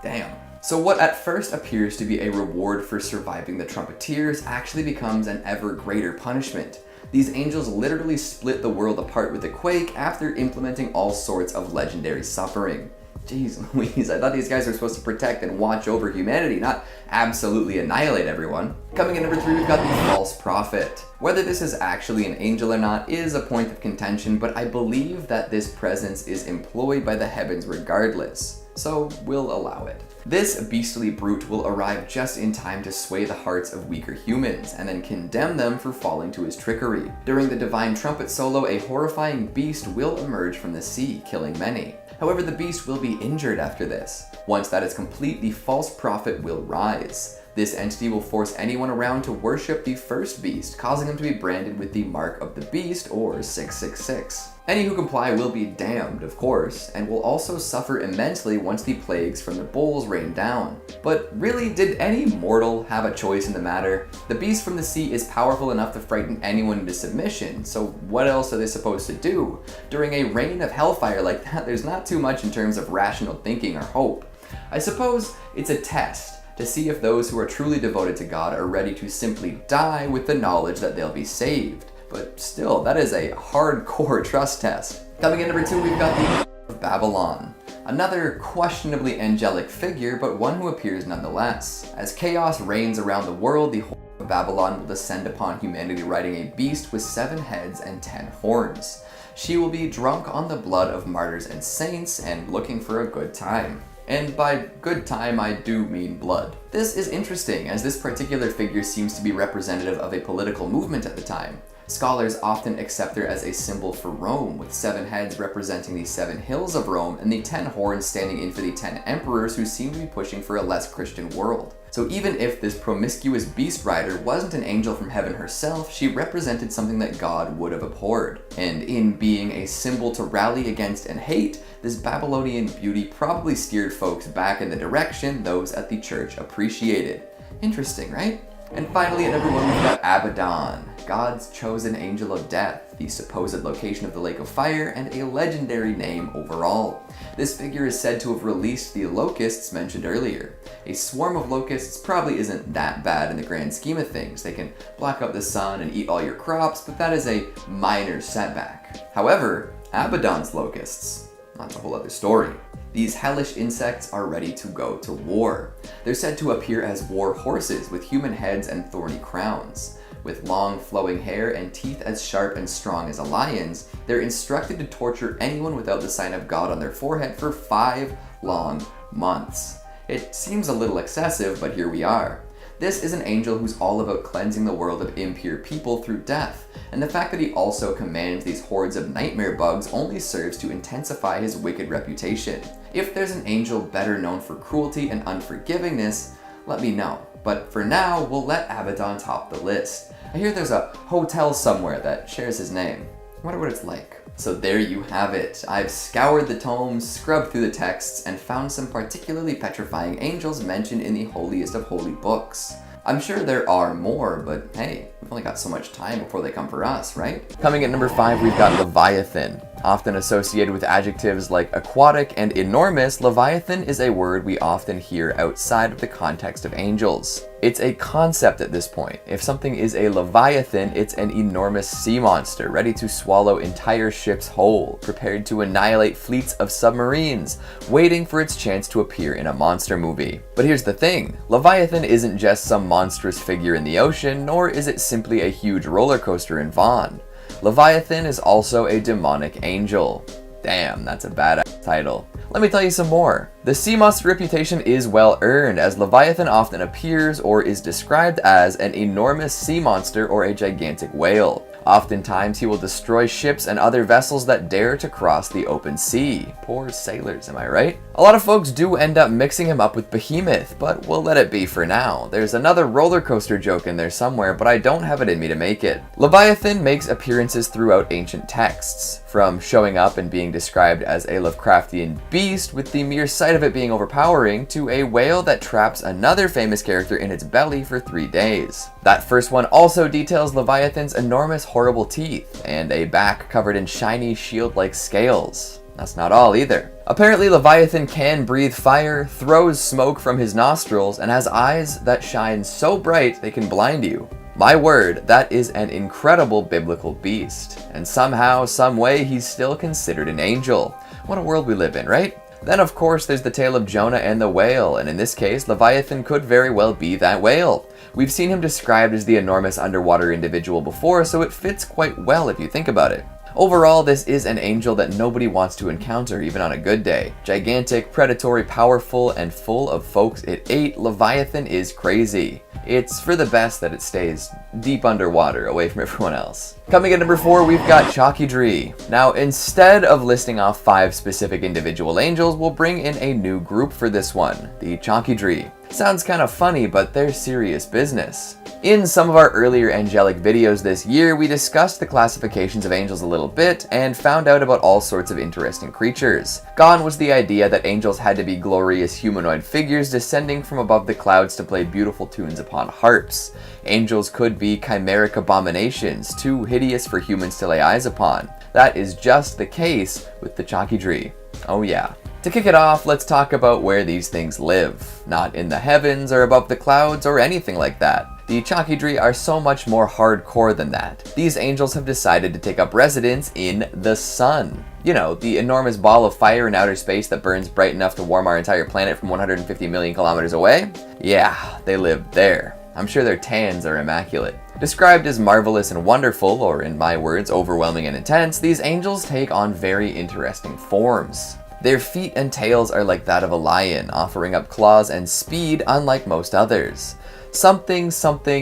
Damn. So what at first appears to be a reward for surviving the trumpeters actually becomes an ever greater punishment. These angels literally split the world apart with a quake after implementing all sorts of legendary suffering. Jeez Louise, I thought these guys were supposed to protect and watch over humanity, not absolutely annihilate everyone. Coming in number 3, we've got the false prophet. Whether this is actually an angel or not is a point of contention, but I believe that this presence is employed by the heavens regardless, so we'll allow it. This beastly brute will arrive just in time to sway the hearts of weaker humans, and then condemn them for falling to his trickery. During the divine trumpet solo, a horrifying beast will emerge from the sea, killing many. However, the beast will be injured after this. Once that is complete, the false prophet will rise. This entity will force anyone around to worship the first beast, causing them to be branded with the mark of the beast, or 666. Any who comply will be damned, of course, and will also suffer immensely once the plagues from the bulls rain down. But really, did any mortal have a choice in the matter? The beast from the sea is powerful enough to frighten anyone into submission, so what else are they supposed to do? During a reign of hellfire like that, there's not too much in terms of rational thinking or hope. I suppose it's a test to see if those who are truly devoted to God are ready to simply die with the knowledge that they'll be saved. But still, that is a hardcore trust test. Coming in number 2, we've got the of Babylon. Another questionably angelic figure, but one who appears nonetheless. As chaos reigns around the world, the of Babylon will descend upon humanity riding a beast with 7 heads and 10 horns. She will be drunk on the blood of martyrs and saints and looking for a good time. And by good time, I do mean blood. This is interesting, as this particular figure seems to be representative of a political movement at the time. Scholars often accept her as a symbol for Rome, with 7 heads representing the 7 hills of Rome and the 10 horns standing in for the 10 emperors who seem to be pushing for a less Christian world. So even if this promiscuous beast rider wasn't an angel from heaven herself, she represented something that God would have abhorred. And in being a symbol to rally against and hate, this Babylonian beauty probably steered folks back in the direction those at the church appreciated. Interesting, right? And finally, at number 1, we've got Abaddon, God's chosen angel of death, the supposed location of the lake of fire, and a legendary name overall. This figure is said to have released the locusts mentioned earlier. A swarm of locusts probably isn't that bad in the grand scheme of things. They can block out the sun and eat all your crops, but that is a minor setback. However, Abaddon's locusts, that's a whole other story. These hellish insects are ready to go to war. They're said to appear as war horses with human heads and thorny crowns. With long flowing hair and teeth as sharp and strong as a lion's, they're instructed to torture anyone without the sign of God on their forehead for 5 long months. It seems a little excessive, but here we are. This is an angel who's all about cleansing the world of impure people through death, and the fact that he also commands these hordes of nightmare bugs only serves to intensify his wicked reputation. If there's an angel better known for cruelty and unforgivingness, let me know. But for now, we'll let Abaddon top the list. I hear there's a hotel somewhere that shares his name. I wonder what it's like. So there you have it. I've scoured the tomes, scrubbed through the texts, and found some particularly petrifying angels mentioned in the holiest of holy books. I'm sure there are more, but hey, we've only got so much time before they come for us, right? Coming at number 5, we've got Leviathan. Often associated with adjectives like aquatic and enormous, Leviathan is a word we often hear outside of the context of angels. It's a concept at this point. If something is a Leviathan, it's an enormous sea monster, ready to swallow entire ships whole, prepared to annihilate fleets of submarines, waiting for its chance to appear in a monster movie. But here's the thing, Leviathan isn't just some monstrous figure in the ocean, nor is it simply a huge roller coaster in Vaughn. Leviathan is also a demonic angel. Damn, that's a badass title. Let me tell you some more. The sea monster reputation is well earned, as Leviathan often appears or is described as an enormous sea monster or a gigantic whale. Oftentimes he will destroy ships and other vessels that dare to cross the open sea. Poor sailors, am I right? A lot of folks do end up mixing him up with Behemoth, but we'll let it be for now. There's another roller coaster joke in there somewhere, but I don't have it in me to make it. Leviathan makes appearances throughout ancient texts, from showing up and being described as a Lovecraftian beast with the mere sight of it being overpowering, to a whale that traps another famous character in its belly for 3 days. That first one also details Leviathan's enormous horrible teeth and a back covered in shiny shield-like scales. That's not all either. Apparently Leviathan can breathe fire, throws smoke from his nostrils, and has eyes that shine so bright they can blind you. My word, that is an incredible biblical beast. And somehow, some way, he's still considered an angel. What a world we live in, right? Then of course there's the tale of Jonah and the whale, and in this case, Leviathan could very well be that whale. We've seen him described as the enormous underwater individual before, so it fits quite well if you think about it. Overall, this is an angel that nobody wants to encounter, even on a good day. Gigantic, predatory, powerful, and full of folks it ate, Leviathan is crazy. It's for the best that it stays deep underwater, away from everyone else. Coming at number 4, we've got Chalky. Now, instead of listing off 5 specific individual angels, we'll bring in a new group for this one, the Chalky. Sounds kind of funny, but they're serious business. In some of our earlier angelic videos this year, we discussed the classifications of angels a little bit and found out about all sorts of interesting creatures. Gone was the idea that angels had to be glorious humanoid figures descending from above the clouds to play beautiful tunes upon harps. Angels could be chimeric abominations, too hideous for humans to lay eyes upon. That is just the case with the Chalky. Oh yeah. To kick it off, let's talk about where these things live. Not in the heavens or above the clouds or anything like that. The Chalky are so much more hardcore than that. These angels have decided to take up residence in the sun. You know, the enormous ball of fire in outer space that burns bright enough to warm our entire planet from 150 million kilometers away? Yeah, they live there. I'm sure their tans are immaculate. Described as marvelous and wonderful, or in my words, overwhelming and intense, these angels take on very interesting forms. Their feet and tails are like that of a lion, offering up claws and speed unlike most others. Something,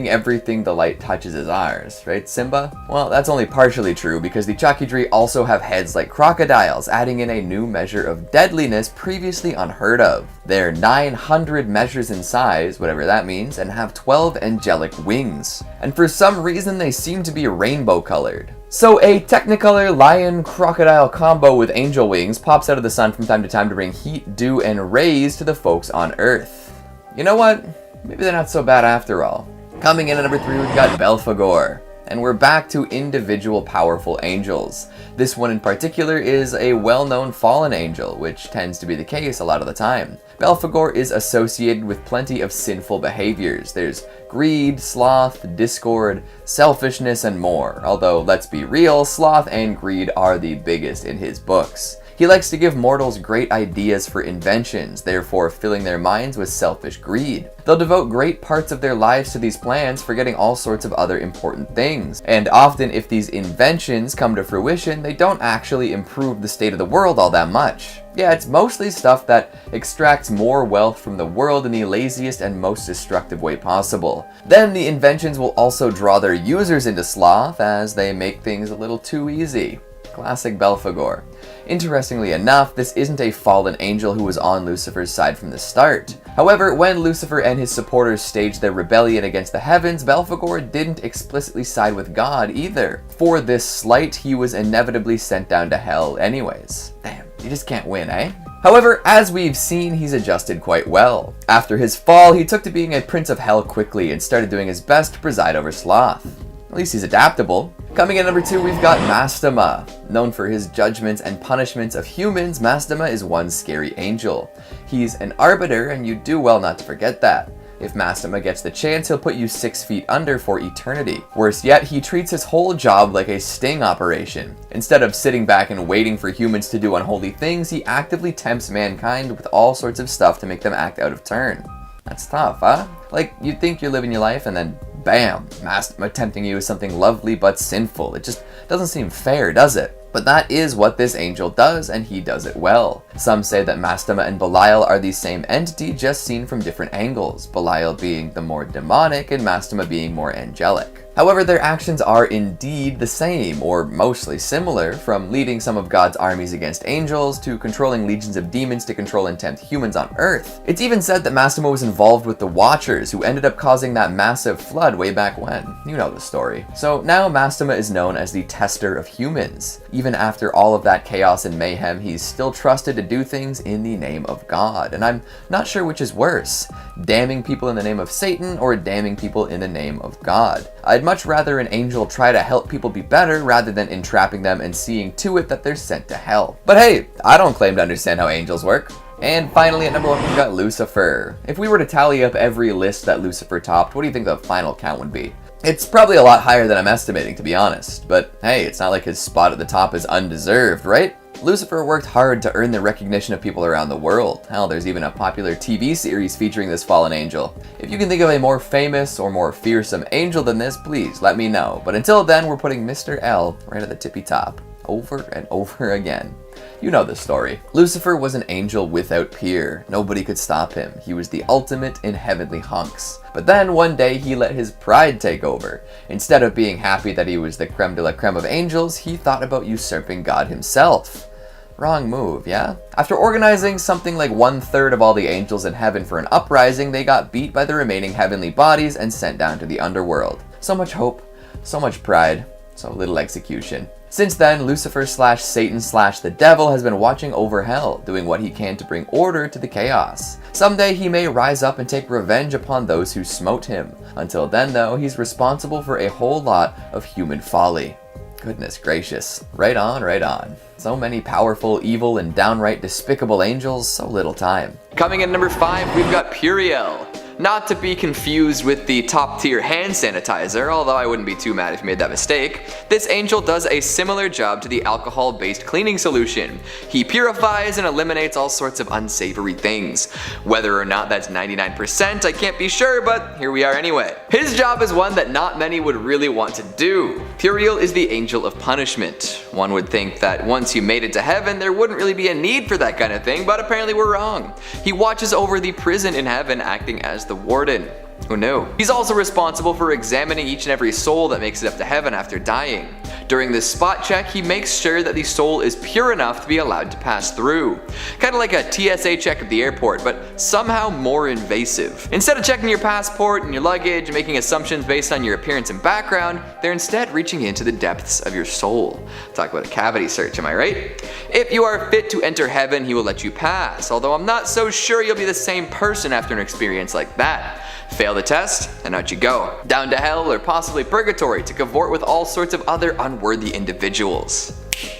everything the light touches is ours, right, Simba? Well, that's only partially true, because the Chalky also have heads like crocodiles, adding in a new measure of deadliness previously unheard of. They're 900 measures in size, whatever that means, and have 12 angelic wings. And for some reason, they seem to be rainbow colored. So a Technicolor lion-crocodile combo with angel wings pops out of the sun from time to time to bring heat, dew, and rays to the folks on Earth. You know what? Maybe they're not so bad after all. Coming in at number 3, we've got Belphegor. And we're back to individual powerful angels. This one in particular is a well-known fallen angel, which tends to be the case a lot of the time. Belphegor is associated with plenty of sinful behaviors. There's greed, sloth, discord, selfishness, and more. Although, let's be real, sloth and greed are the biggest in his books. He likes to give mortals great ideas for inventions, therefore filling their minds with selfish greed. They'll devote great parts of their lives to these plans, forgetting all sorts of other important things. And often, if these inventions come to fruition, they don't actually improve the state of the world all that much. Yeah, it's mostly stuff that extracts more wealth from the world in the laziest and most destructive way possible. Then the inventions will also draw their users into sloth, as they make things a little too easy. Classic Belphegor. Interestingly enough, this isn't a fallen angel who was on Lucifer's side from the start. However, when Lucifer and his supporters staged their rebellion against the heavens, Belphegor didn't explicitly side with God either. For this slight, he was inevitably sent down to hell anyways. Damn, you just can't win, eh? However, as we've seen, he's adjusted quite well. After his fall, he took to being a prince of hell quickly and started doing his best to preside over sloth. At least he's adaptable. Coming in number 2, we've got Mastema. Known for his judgments and punishments of humans, Mastema is one scary angel. He's an arbiter, and you do well not to forget that. If Mastema gets the chance, he'll put you 6 feet under for eternity. Worse yet, he treats his whole job like a sting operation. Instead of sitting back and waiting for humans to do unholy things, he actively tempts mankind with all sorts of stuff to make them act out of turn. That's tough, huh? Like, you'd think you're living your life and then bam, Mastema tempting you with something lovely but sinful. It just doesn't seem fair, does it? But that is what this angel does, and he does it well. Some say that Mastema and Belial are the same entity, just seen from different angles, Belial being the more demonic and Mastema being more angelic. However, their actions are indeed the same, or mostly similar, from leading some of God's armies against angels, to controlling legions of demons to control and tempt humans on Earth. It's even said that Mastema was involved with the Watchers, who ended up causing that massive flood way back when. You know the story. So now Mastema is known as the tester of humans. Even after all of that chaos and mayhem, he's still trusted to do things in the name of God. And I'm not sure which is worse, damning people in the name of Satan or damning people in the name of God. I'd much rather an angel try to help people be better rather than entrapping them and seeing to it that they're sent to hell. But hey, I don't claim to understand how angels work. And finally, at number 1, we've got Lucifer. If we were to tally up every list that Lucifer topped, what do you think the final count would be? It's probably a lot higher than I'm estimating, to be honest, but hey, it's not like his spot at the top is undeserved, right? Lucifer worked hard to earn the recognition of people around the world. Hell, there's even a popular TV series featuring this fallen angel. If you can think of a more famous or more fearsome angel than this, please let me know. But until then, we're putting Mr. L right at the tippy top, over and over again. You know the story. Lucifer was an angel without peer. Nobody could stop him. He was the ultimate in heavenly hunks. But then one day he let his pride take over. Instead of being happy that he was the creme de la creme of angels, he thought about usurping God himself. Wrong move, yeah? After organizing something like 1/3 of all the angels in heaven for an uprising, they got beat by the remaining heavenly bodies and sent down to the underworld. So much hope, so much pride, so little execution. Since then, Lucifer / Satan / the devil has been watching over hell, doing what he can to bring order to the chaos. Someday he may rise up and take revenge upon those who smote him. Until then, though, he's responsible for a whole lot of human folly. Goodness gracious. Right on, right on. So many powerful, evil, and downright despicable angels, so little time. Coming in number 5, we've got Puriel. Not to be confused with the top tier hand sanitizer, although I wouldn't be too mad if you made that mistake. This angel does a similar job to the alcohol-based cleaning solution. He purifies and eliminates all sorts of unsavory things. Whether or not that's 99%, I can't be sure, but here we are anyway. His job is one that not many would really want to do. Puriel is the angel of punishment. One would think that once you made it to heaven, there wouldn't really be a need for that kind of thing, but apparently we're wrong. He watches over the prison in heaven, acting as the warden. Who knew? He's also responsible for examining each and every soul that makes it up to heaven after dying. During this spot check, he makes sure that the soul is pure enough to be allowed to pass through. Kinda like a TSA check at the airport, but somehow more invasive. Instead of checking your passport and your luggage and making assumptions based on your appearance and background, they're instead reaching into the depths of your soul. Talk about a cavity search, am I right? If you are fit to enter heaven, he will let you pass, although I'm not so sure you'll be the same person after an experience like that. Fail the test, and out you go. Down to hell or possibly purgatory to cavort with all sorts of other unworthy individuals.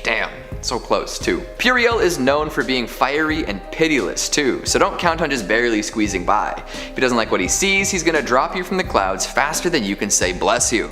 Damn, so close too. Puriel is known for being fiery and pitiless too, so don't count on just barely squeezing by. If he doesn't like what he sees, he's gonna drop you from the clouds faster than you can say bless you.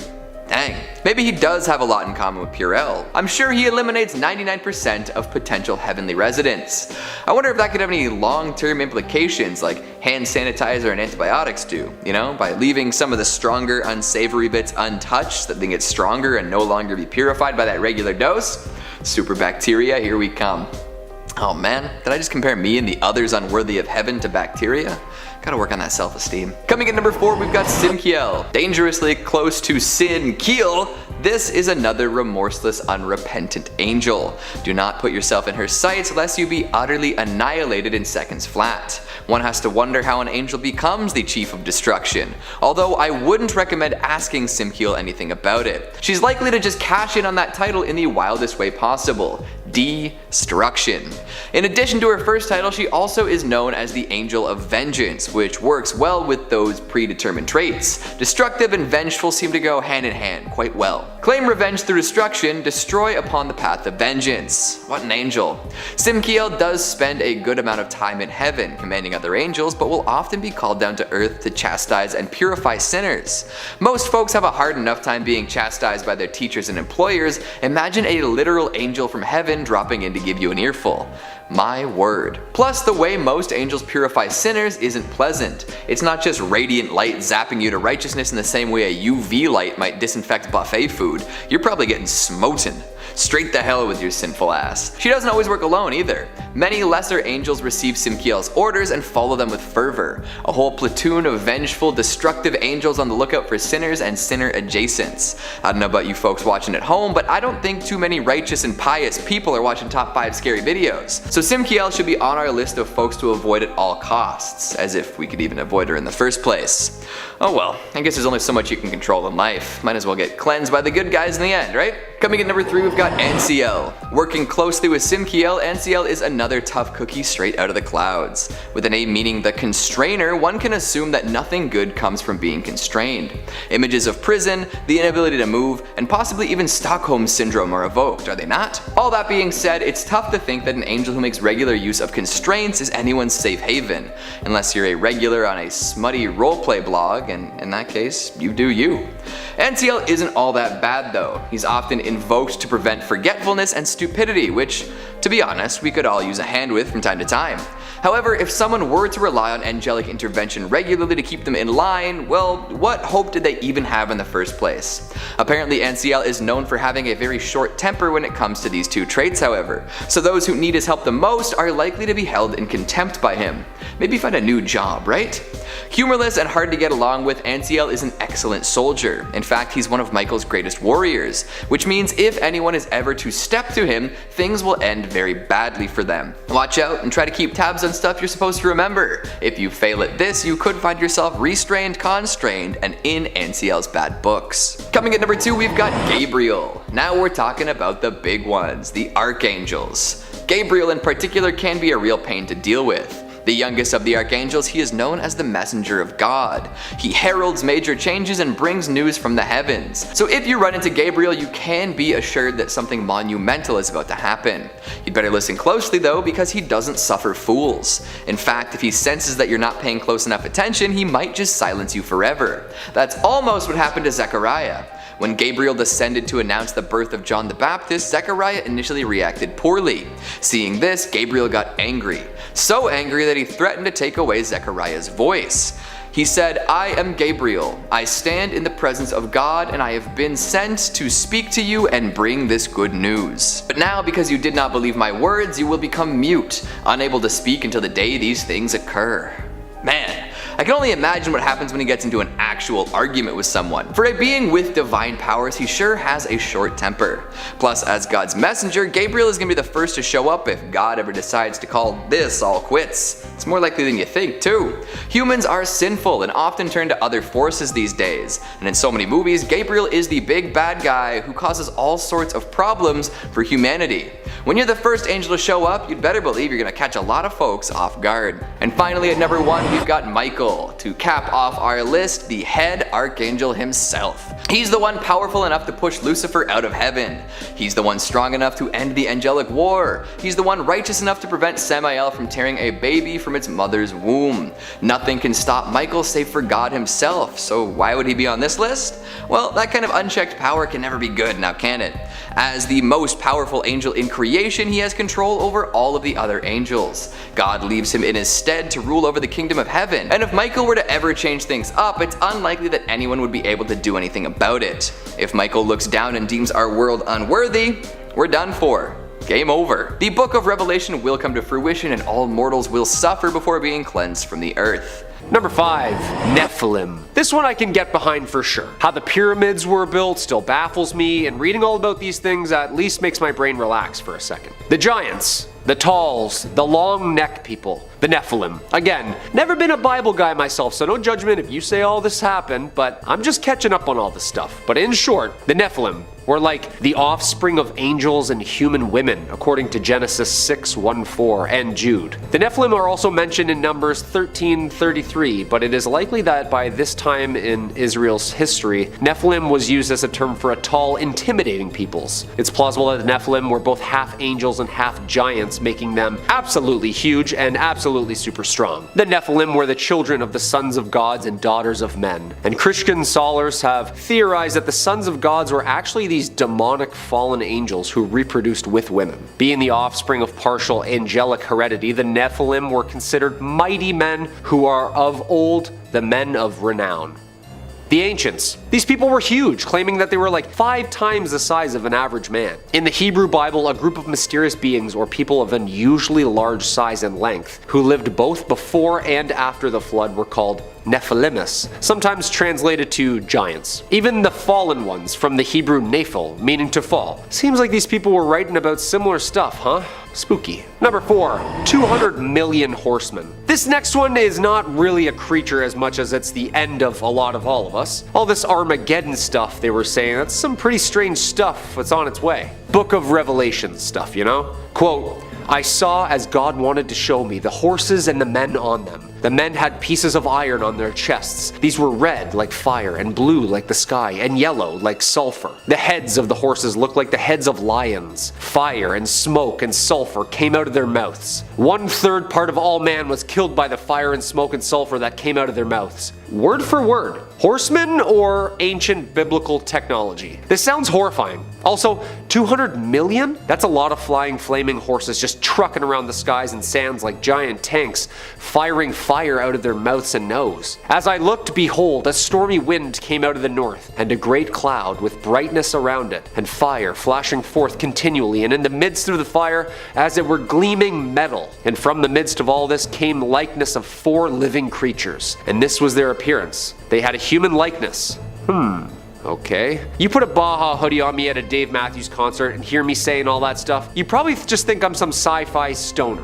Dang. Maybe he does have a lot in common with Puriel. I'm sure he eliminates 99% of potential heavenly residents. I wonder if that could have any long-term implications like hand sanitizer and antibiotics do, you know, by leaving some of the stronger unsavory bits untouched so that they get stronger and no longer be purified by that regular dose. Super bacteria, here we come. Oh man, did I just compare me and the others unworthy of heaven to bacteria? Gotta work on that self-esteem. Coming in number 4, we've got Simkiel. Dangerously close to Sin Kiel, this is another remorseless, unrepentant angel. Do not put yourself in her sights lest you be utterly annihilated in seconds flat. One has to wonder how an angel becomes the chief of destruction, although I wouldn't recommend asking Simkiel anything about it. She's likely to just cash in on that title in the wildest way possible. Destruction. In addition to her first title, she also is known as the Angel of Vengeance, which works well with those predetermined traits. Destructive and vengeful seem to go hand in hand quite well. Claim revenge through destruction, destroy upon the path of vengeance. What an angel. Simkiel does spend a good amount of time in heaven, commanding other angels, but will often be called down to earth to chastise and purify sinners. Most folks have a hard enough time being chastised by their teachers and employers. Imagine a literal angel from heaven dropping in to give you an earful. My word. Plus, the way most angels purify sinners isn't pleasant. It's not just radiant light zapping you to righteousness in the same way a UV light might disinfect buffet food. You're probably getting smoten. Straight to hell with your sinful ass. She doesn't always work alone either. Many lesser angels receive Simkiel's orders and follow them with fervor. A whole platoon of vengeful, destructive angels on the lookout for sinners and sinner adjacents. I don't know about you folks watching at home, but I don't think too many righteous and pious people are watching top 5 scary videos. So Simkiel should be on our list of folks to avoid at all costs, as if we could even avoid her in the first place. Oh well, I guess there's only so much you can control in life. Might as well get cleansed by the good guys in the end, right? Coming in number 3, we've got Ansiel. Working closely with Simkiel, Ansiel is another tough cookie straight out of the clouds. With a name meaning the constrainer, one can assume that nothing good comes from being constrained. Images of prison, the inability to move, and possibly even Stockholm Syndrome are evoked, are they not? All that being said, it's tough to think that an angel who makes thinks regular use of constraints is anyone's safe haven, unless you're a regular on a smutty roleplay blog, and in that case, you do you. NCL isn't all that bad though. He's often invoked to prevent forgetfulness and stupidity, which, to be honest, we could all use a hand with from time to time. However, if someone were to rely on angelic intervention regularly to keep them in line, well, what hope did they even have in the first place? Apparently NCL is known for having a very short temper when it comes to these two traits, however, so those who need his help the most are likely to be held in contempt by him. Maybe find a new job, right? Humorless and hard to get along with, NCL is an excellent soldier. In fact, he's one of Michael's greatest warriors, which means if anyone is ever to step to him, things will end very badly for them. Watch out and try to keep tabs on stuff you're supposed to remember. If you fail at this, you could find yourself restrained, constrained, and in NCL's bad books. Coming at number 2, we've got Gabriel. Now we're talking about the big ones, the archangels. Gabriel in particular can be a real pain to deal with. The youngest of the archangels, he is known as the messenger of God. He heralds major changes and brings news from the heavens. So if you run into Gabriel, you can be assured that something monumental is about to happen. You'd better listen closely though, because he doesn't suffer fools. In fact, if he senses that you're not paying close enough attention, he might just silence you forever. That's almost what happened to Zechariah. When Gabriel descended to announce the birth of John the Baptist, Zechariah initially reacted poorly. Seeing this, Gabriel got angry. So angry that he threatened to take away Zechariah's voice. He said, "I am Gabriel. I stand in the presence of God, and I have been sent to speak to you and bring this good news. But now, because you did not believe my words, you will become mute, unable to speak until the day these things occur." Man, I can only imagine what happens when he gets into an actual argument with someone. For a being with divine powers, he sure has a short temper. Plus, as God's messenger, Gabriel is going to be the first to show up if God ever decides to call this all quits. It's more likely than you think, too. Humans are sinful and often turn to other forces these days, and in so many movies, Gabriel is the big bad guy who causes all sorts of problems for humanity. When you're the first angel to show up, you'd better believe you're going to catch a lot of folks off guard. And finally, at number 1, we've got Michael. To cap off our list, the head archangel himself. He's the one powerful enough to push Lucifer out of heaven. He's the one strong enough to end the angelic war. He's the one righteous enough to prevent Samael from tearing a baby from its mother's womb. Nothing can stop Michael save for God himself, so why would he be on this list? Well, that kind of unchecked power can never be good, now can it? As the most powerful angel in creation, he has control over all of the other angels. God leaves him in his stead to rule over the kingdom of heaven, and if Michael were to ever change things up, it's unlikely that anyone would be able to do anything about it. If Michael looks down and deems our world unworthy, we're done for. Game over. The book of Revelation will come to fruition and all mortals will suffer before being cleansed from the earth. Number 5, Nephilim. This one I can get behind for sure. How the pyramids were built still baffles me, and reading all about these things at least makes my brain relax for a second. The giants, the talls, the long neck people, the Nephilim. Again, never been a Bible guy myself, so no judgment if you say all this happened, but I'm just catching up on all this stuff. But in short, the Nephilim were like the offspring of angels and human women, according to Genesis 6:1-4 and Jude. The Nephilim are also mentioned in Numbers 13:33, but it is likely that by this time in Israel's history, Nephilim was used as a term for a tall, intimidating peoples. It's plausible that the Nephilim were both half angels and half giants, making them absolutely huge and absolutely super strong. The Nephilim were the children of the sons of gods and daughters of men, and Christian scholars have theorized that the sons of gods were actually these demonic fallen angels who reproduced with women. Being the offspring of partial angelic heredity, the Nephilim were considered mighty men who are of old the men of renown. The ancients. These people were huge, claiming that they were like 5 times the size of an average man. In the Hebrew Bible, a group of mysterious beings or people of unusually large size and length who lived both before and after the flood were called Nephilimus, sometimes translated to giants. Even the fallen ones from the Hebrew nephil, meaning to fall. Seems like these people were writing about similar stuff, huh? Spooky. Number 4, 200 million horsemen. This next one is not really a creature as much as it's the end of a lot of all of us. All this Armageddon stuff they were saying, that's some pretty strange stuff that's on its way. Book of Revelation stuff, you know? Quote, "I saw as God wanted to show me the horses and the men on them. The men had pieces of iron on their chests. These were red like fire, and blue like the sky, and yellow like sulfur. The heads of the horses looked like the heads of lions. Fire and smoke and sulfur came out of their mouths. 1/3 part of all man was killed by the fire and smoke and sulfur that came out of their mouths. Word for word. Horsemen or ancient biblical technology? This sounds horrifying. Also, 200 million? That's a lot of flying flaming horses just trucking around the skies and sands like giant tanks, firing fire out of their mouths and nose. As I looked, behold, a stormy wind came out of the north, and a great cloud with brightness around it, and fire flashing forth continually, and in the midst of the fire, as it were gleaming metal. And from the midst of all this came likeness of 4 living creatures, and this was their appearance. They had a human likeness. Okay. You put a Baja hoodie on me at a Dave Matthews concert and hear me saying all that stuff, you probably just think I'm some sci-fi stoner.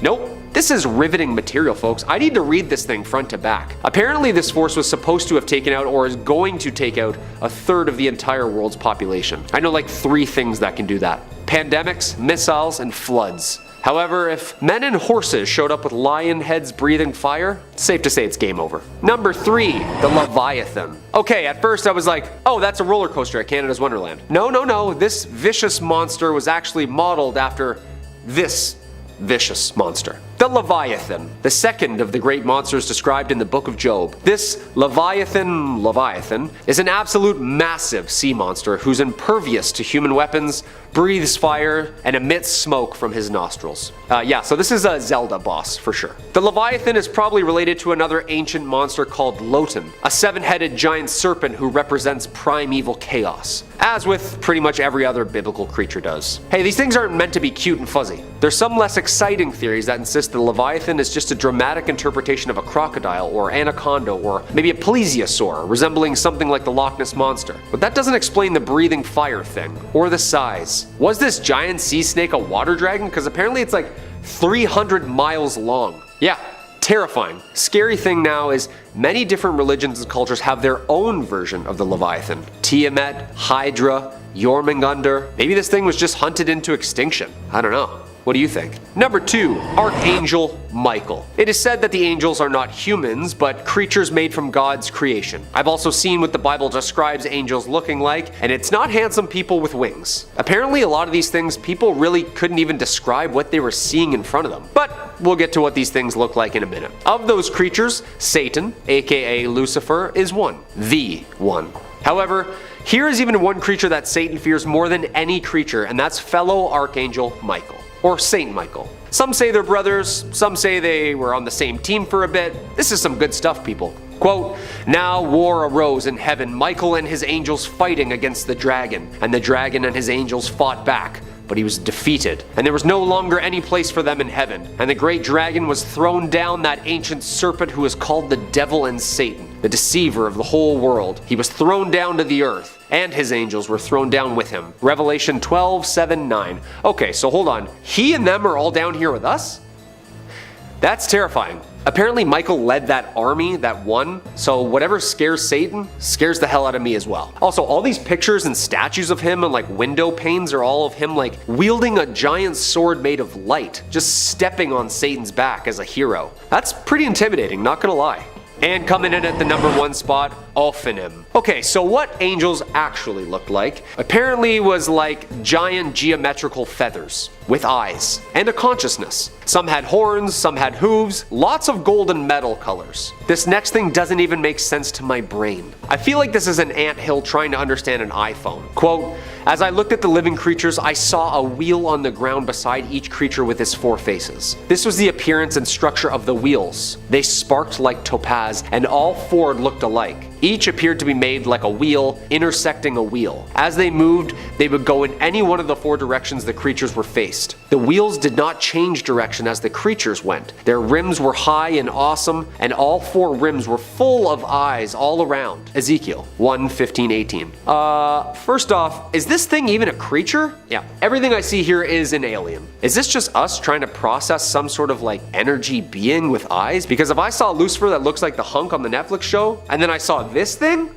Nope. This is riveting material, folks. I need to read this thing front to back. Apparently this force was supposed to have taken out, or is going to take out, 1/3 of the entire world's population. I know like 3 things that can do that. Pandemics, missiles, and floods. However, if men and horses showed up with lion heads breathing fire, it's safe to say it's game over. Number 3, the Leviathan. Okay, at first I was like, oh, that's a roller coaster at Canada's Wonderland. No, this vicious monster was actually modeled after this vicious monster. The Leviathan, the second of the great monsters described in the book of Job. This Leviathan, is an absolute massive sea monster who's impervious to human weapons, breathes fire, and emits smoke from his nostrils. So this is a Zelda boss for sure. The Leviathan is probably related to another ancient monster called Lotan, a 7-headed giant serpent who represents primeval chaos, as with pretty much every other biblical creature does. Hey, these things aren't meant to be cute and fuzzy. There's some less exciting theories that insist the Leviathan is just a dramatic interpretation of a crocodile or anaconda or maybe a plesiosaur, resembling something like the Loch Ness Monster. But that doesn't explain the breathing fire thing, or the size. Was this giant sea snake a water dragon? Because apparently it's like 300 miles long. Yeah, terrifying. Scary thing now is many different religions and cultures have their own version of the Leviathan. Tiamat, Hydra, Jormungandr. Maybe this thing was just hunted into extinction. I don't know. What do you think? Number 2, Archangel Michael. It is said that the angels are not humans, but creatures made from God's creation. I've also seen what the Bible describes angels looking like, and it's not handsome people with wings. Apparently a lot of these things, people really couldn't even describe what they were seeing in front of them. But we'll get to what these things look like in a minute. Of those creatures, Satan, aka Lucifer, is one. The one. However, here is even one creature that Satan fears more than any creature, and that's fellow Archangel Michael. Or Saint Michael. Some say they're brothers, some say they were on the same team for a bit. This is some good stuff, people. Quote, now war arose in heaven, Michael and his angels fighting against the dragon, and the dragon and his angels fought back. But he was defeated, and there was no longer any place for them in heaven. And the great dragon was thrown down, that ancient serpent who is called the devil and Satan, the deceiver of the whole world. He was thrown down to the earth, and his angels were thrown down with him. Revelation 12:7-9. Okay, so hold on. He and them are all down here with us? That's terrifying. Apparently Michael led that army that won, so whatever scares Satan scares the hell out of me as well. Also, all these pictures and statues of him and like window panes are all of him like wielding a giant sword made of light, just stepping on Satan's back as a hero. That's pretty intimidating, not gonna lie. And coming in at the number 1 spot, ophanim. Okay, so what angels actually looked like apparently was like giant geometrical feathers with eyes and a consciousness. Some had horns, some had hooves, lots of golden metal colors. This next thing doesn't even make sense to my brain. I feel like this is an anthill trying to understand an iPhone. Quote, as I looked at the living creatures, I saw a wheel on the ground beside each creature with its 4 faces. This was the appearance and structure of the wheels. They sparked like topaz, and all 4 looked alike. Each appeared to be made like a wheel, intersecting a wheel. As they moved, they would go in any one of the 4 directions the creatures were faced. The wheels did not change direction as the creatures went. Their rims were high and awesome, and all 4 rims were full of eyes all around. Ezekiel 1:15-18. First off, is this thing even a creature? Yeah, everything I see here is an alien. Is this just us trying to process some sort of like energy being with eyes? Because if I saw Lucifer that looks like the hunk on the Netflix show, and then I saw this thing,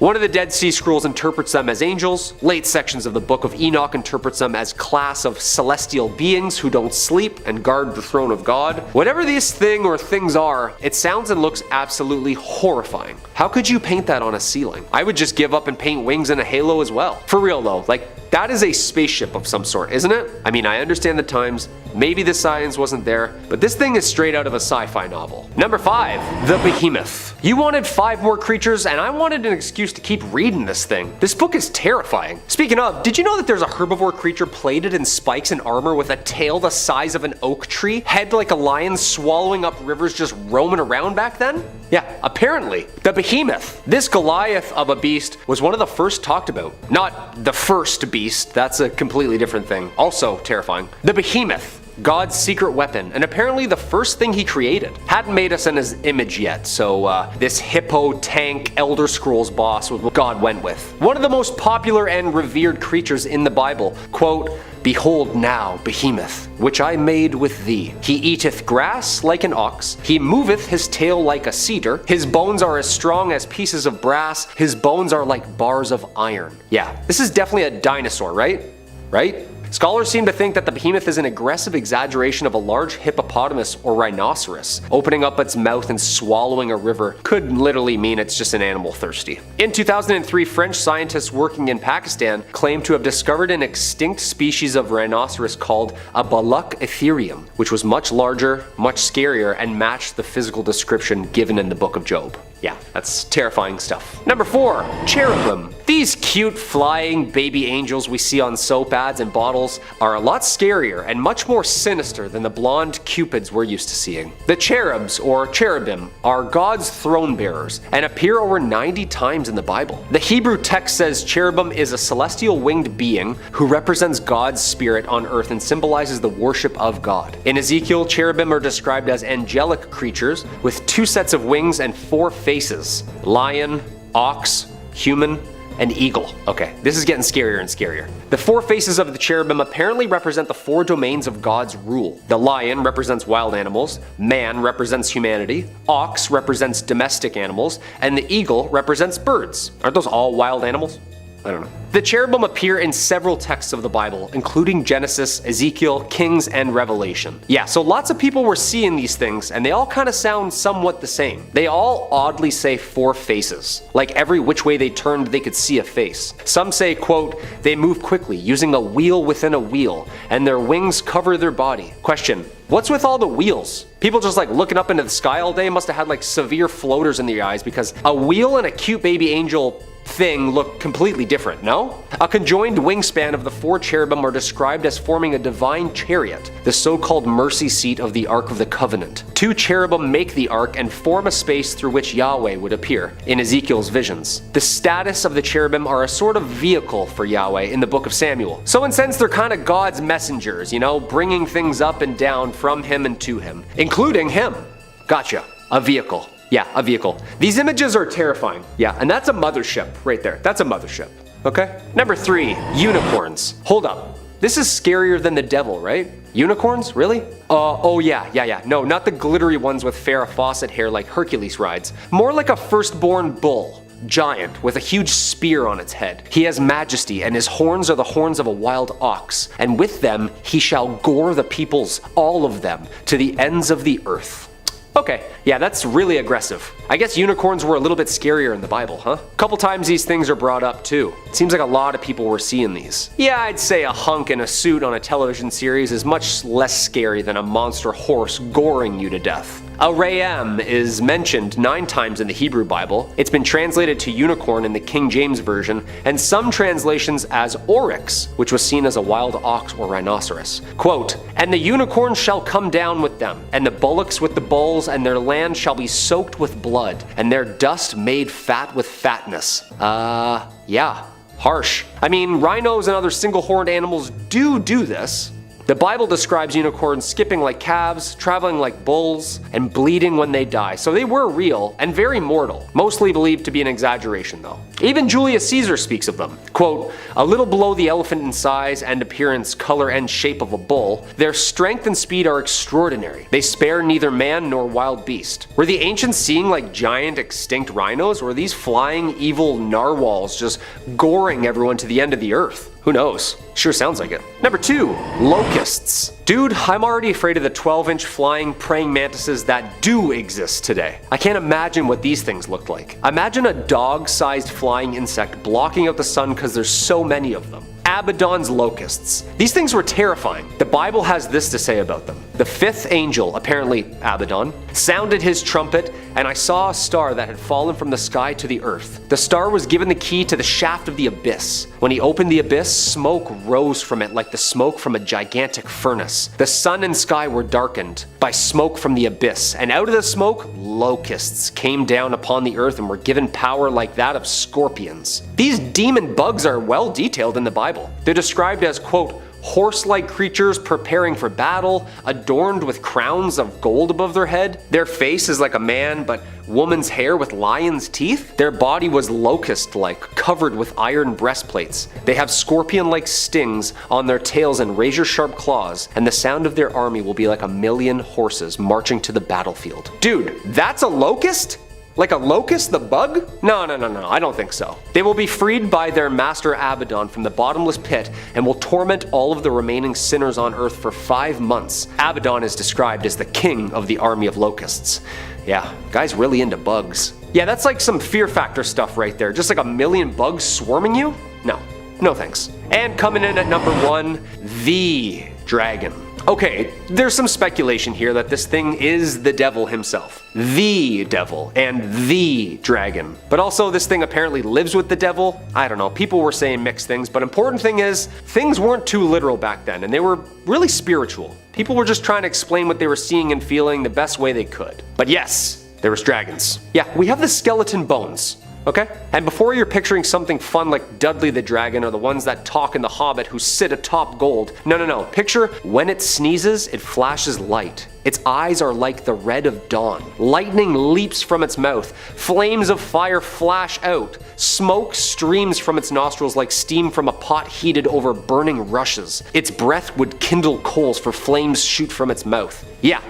One of the Dead Sea Scrolls interprets them as angels. Late sections of the Book of Enoch interprets them as class of celestial beings who don't sleep and guard the throne of God. Whatever this thing or things are, it sounds and looks absolutely horrifying. How could you paint that on a ceiling? I would just give up and paint wings and a halo as well. For real though, like, that is a spaceship of some sort, isn't it? I mean, I understand the times, maybe the science wasn't there, but this thing is straight out of a sci-fi novel. Number 5, the Behemoth. You wanted 5 more creatures, and I wanted an excuse to keep reading this thing. This book is terrifying. Speaking of, did you know that there's a herbivore creature plated in spikes and armor with a tail the size of an oak tree, head like a lion swallowing up rivers, just roaming around back then? Yeah, apparently. The Behemoth. This Goliath of a beast was one of the first talked about. Not the first beast, that's a completely different thing. Also terrifying. The Behemoth. God's secret weapon, and apparently the first thing he created. Hadn't made us in his image yet, so this hippo tank Elder Scrolls boss was what God went with. One of the most popular and revered creatures in the Bible. Quote, "Behold now Behemoth, which I made with thee. He eateth grass like an ox, he moveth his tail like a cedar, his bones are as strong as pieces of brass, his bones are like bars of iron." Yeah, this is definitely a dinosaur, right? Right? Scholars seem to think that the Behemoth is an aggressive exaggeration of a large hippopotamus or rhinoceros. Opening up its mouth and swallowing a river could literally mean it's just an animal thirsty. In 2003, French scientists working in Pakistan claimed to have discovered an extinct species of rhinoceros called a Balak Ethereum, which was much larger, much scarier, and matched the physical description given in the Book of Job. Yeah, that's terrifying stuff. Number 4, cherubim. These cute flying baby angels we see on soap ads and bottles are a lot scarier and much more sinister than the blonde cupids we're used to seeing. The cherubs, or cherubim, are God's throne bearers and appear over 90 times in the Bible. The Hebrew text says cherubim is a celestial winged being who represents God's spirit on earth and symbolizes the worship of God. In Ezekiel, cherubim are described as angelic creatures with 2 sets of wings and 4 faces: lion, ox, human, and eagle. Okay, this is getting scarier and scarier. The 4 faces of the cherubim apparently represent the 4 domains of God's rule. The lion represents wild animals, man represents humanity, ox represents domestic animals, and the eagle represents birds. Aren't those all wild animals? I don't know. The cherubim appear in several texts of the Bible, including Genesis, Ezekiel, Kings, and Revelation. Yeah, so lots of people were seeing these things, and they all kind of sound somewhat the same. They all oddly say 4 faces. Like every which way they turned, they could see a face. Some say, quote, "They move quickly, using a wheel within a wheel, and their wings cover their body." Question, what's with all the wheels? People just like looking up into the sky all day must have had like severe floaters in their eyes, because a wheel and a cute baby angel thing look completely different, no? A conjoined wingspan of the 4 cherubim are described as forming a divine chariot, the so-called mercy seat of the Ark of the Covenant. 2 cherubim make the ark and form a space through which Yahweh would appear in Ezekiel's visions. The status of the cherubim are a sort of vehicle for Yahweh in the book of Samuel. So in a sense, they're kind of God's messengers, you know, bringing things up and down from him and to him, including him. Gotcha. A vehicle. Yeah, a vehicle. These images are terrifying. Yeah, and that's a mothership right there. That's a mothership. Okay? Number 3, unicorns. Hold up. This is scarier than the devil, right? Unicorns? Really? Oh yeah. No, not the glittery ones with Farrah Fawcett hair like Hercules rides. More like a firstborn bull. Giant, with a huge spear on its head. He has majesty, and his horns are the horns of a wild ox, and with them he shall gore the peoples, all of them, to the ends of the earth. Okay, yeah, that's really aggressive. I guess unicorns were a little bit scarier in the Bible, huh? A couple times these things are brought up too. It seems like a lot of people were seeing these. Yeah, I'd say a hunk in a suit on a television series is much less scary than a monster horse goring you to death. A ram is mentioned 9 times in the Hebrew Bible. It's been translated to unicorn in the King James Version, and some translations as oryx, which was seen as a wild ox or rhinoceros. Quote, "And the unicorn shall come down with them, and the bullocks with the bulls, and their land shall be soaked with blood, and their dust made fat with fatness." Yeah, harsh. I mean, rhinos and other single-horned animals do this. The Bible describes unicorns skipping like calves, traveling like bulls, and bleeding when they die, so they were real and very mortal, mostly believed to be an exaggeration though. Even Julius Caesar speaks of them. Quote, "A little below the elephant in size and appearance, color and shape of a bull, their strength and speed are extraordinary. They spare neither man nor wild beast." Were the ancients seeing like giant extinct rhinos, or were these flying evil narwhals just goring everyone to the end of the earth? Who knows? Sure sounds like it. Number 2, locusts. Dude, I'm already afraid of the 12-inch flying praying mantises that do exist today. I can't imagine what these things looked like. Imagine a dog-sized flying insect blocking out the sun because there's so many of them. Abaddon's locusts. These things were terrifying. The Bible has this to say about them. The 5th angel, apparently Abaddon, sounded his trumpet, and I saw a star that had fallen from the sky to the earth. The star was given the key to the shaft of the abyss. When he opened the abyss, smoke rose from it like the smoke from a gigantic furnace. The sun and sky were darkened by smoke from the abyss, and out of the smoke, locusts came down upon the earth and were given power like that of scorpions. These demon bugs are well detailed in the Bible. They're described as, quote, horse-like creatures preparing for battle, adorned with crowns of gold above their head. Their face is like a man, but woman's hair with lion's teeth. Their body was locust-like, covered with iron breastplates. They have scorpion-like stings on their tails and razor-sharp claws, and the sound of their army will be like 1,000,000 horses marching to the battlefield. Dude, that's a locust? Like a locust, the bug? No, I don't think so. They will be freed by their master Abaddon from the bottomless pit and will torment all of the remaining sinners on earth for 5 months. Abaddon is described as the king of the army of locusts. Yeah, guy's really into bugs. Yeah, that's like some Fear Factor stuff right there. Just like 1,000,000 bugs swarming you? No thanks. And coming in at number 1, the dragon. Okay, there's some speculation here that this thing is the devil himself. The devil and the dragon. But also this thing apparently lives with the devil. I don't know, people were saying mixed things, but important thing is, things weren't too literal back then, and they were really spiritual. People were just trying to explain what they were seeing and feeling the best way they could. But yes, there was dragons. Yeah, we have the skeleton bones. Okay? And before you're picturing something fun like Dudley the Dragon or the ones that talk in The Hobbit who sit atop gold, no. Picture when it sneezes, it flashes light. Its eyes are like the red of dawn. Lightning leaps from its mouth. Flames of fire flash out. Smoke streams from its nostrils like steam from a pot heated over burning rushes. Its breath would kindle coals, for flames shoot from its mouth. Yeah,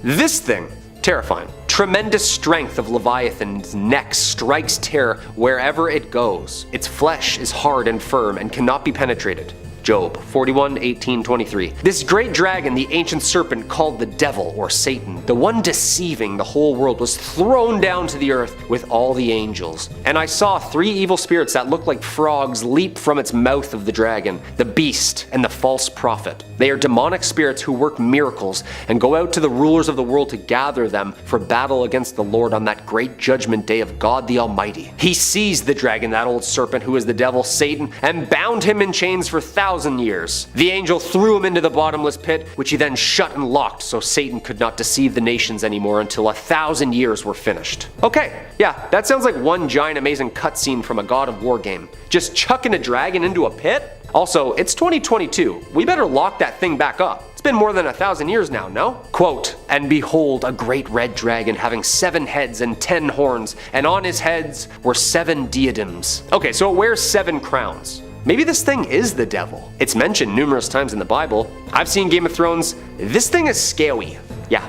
this thing. Terrifying. Tremendous strength of Leviathan's neck strikes terror wherever it goes. Its flesh is hard and firm and cannot be penetrated. Job 41:18-23. This great dragon, the ancient serpent called the devil or Satan, the one deceiving the whole world, was thrown down to the earth with all the angels. And I saw 3 evil spirits that looked like frogs leap from its mouth of the dragon, the beast and the false prophet. They are demonic spirits who work miracles and go out to the rulers of the world to gather them for battle against the Lord on that great judgment day of God the Almighty. He seized the dragon, that old serpent who is the devil, Satan, and bound him in chains for 1,000 years. The angel threw him into the bottomless pit, which he then shut and locked so Satan could not deceive the nations anymore until 1,000 years were finished. Okay, yeah, that sounds like one giant amazing cutscene from a God of War game. Just chucking a dragon into a pit? Also, it's 2022. We better lock that thing back up. It's been more than 1,000 years now, no? Quote, "And behold, a great red dragon having 7 heads and 10 horns, and on his heads were 7 diadems." Okay, so it wears 7 crowns. Maybe this thing is the devil. It's mentioned numerous times in the Bible. I've seen Game of Thrones. This thing is scary. Yeah.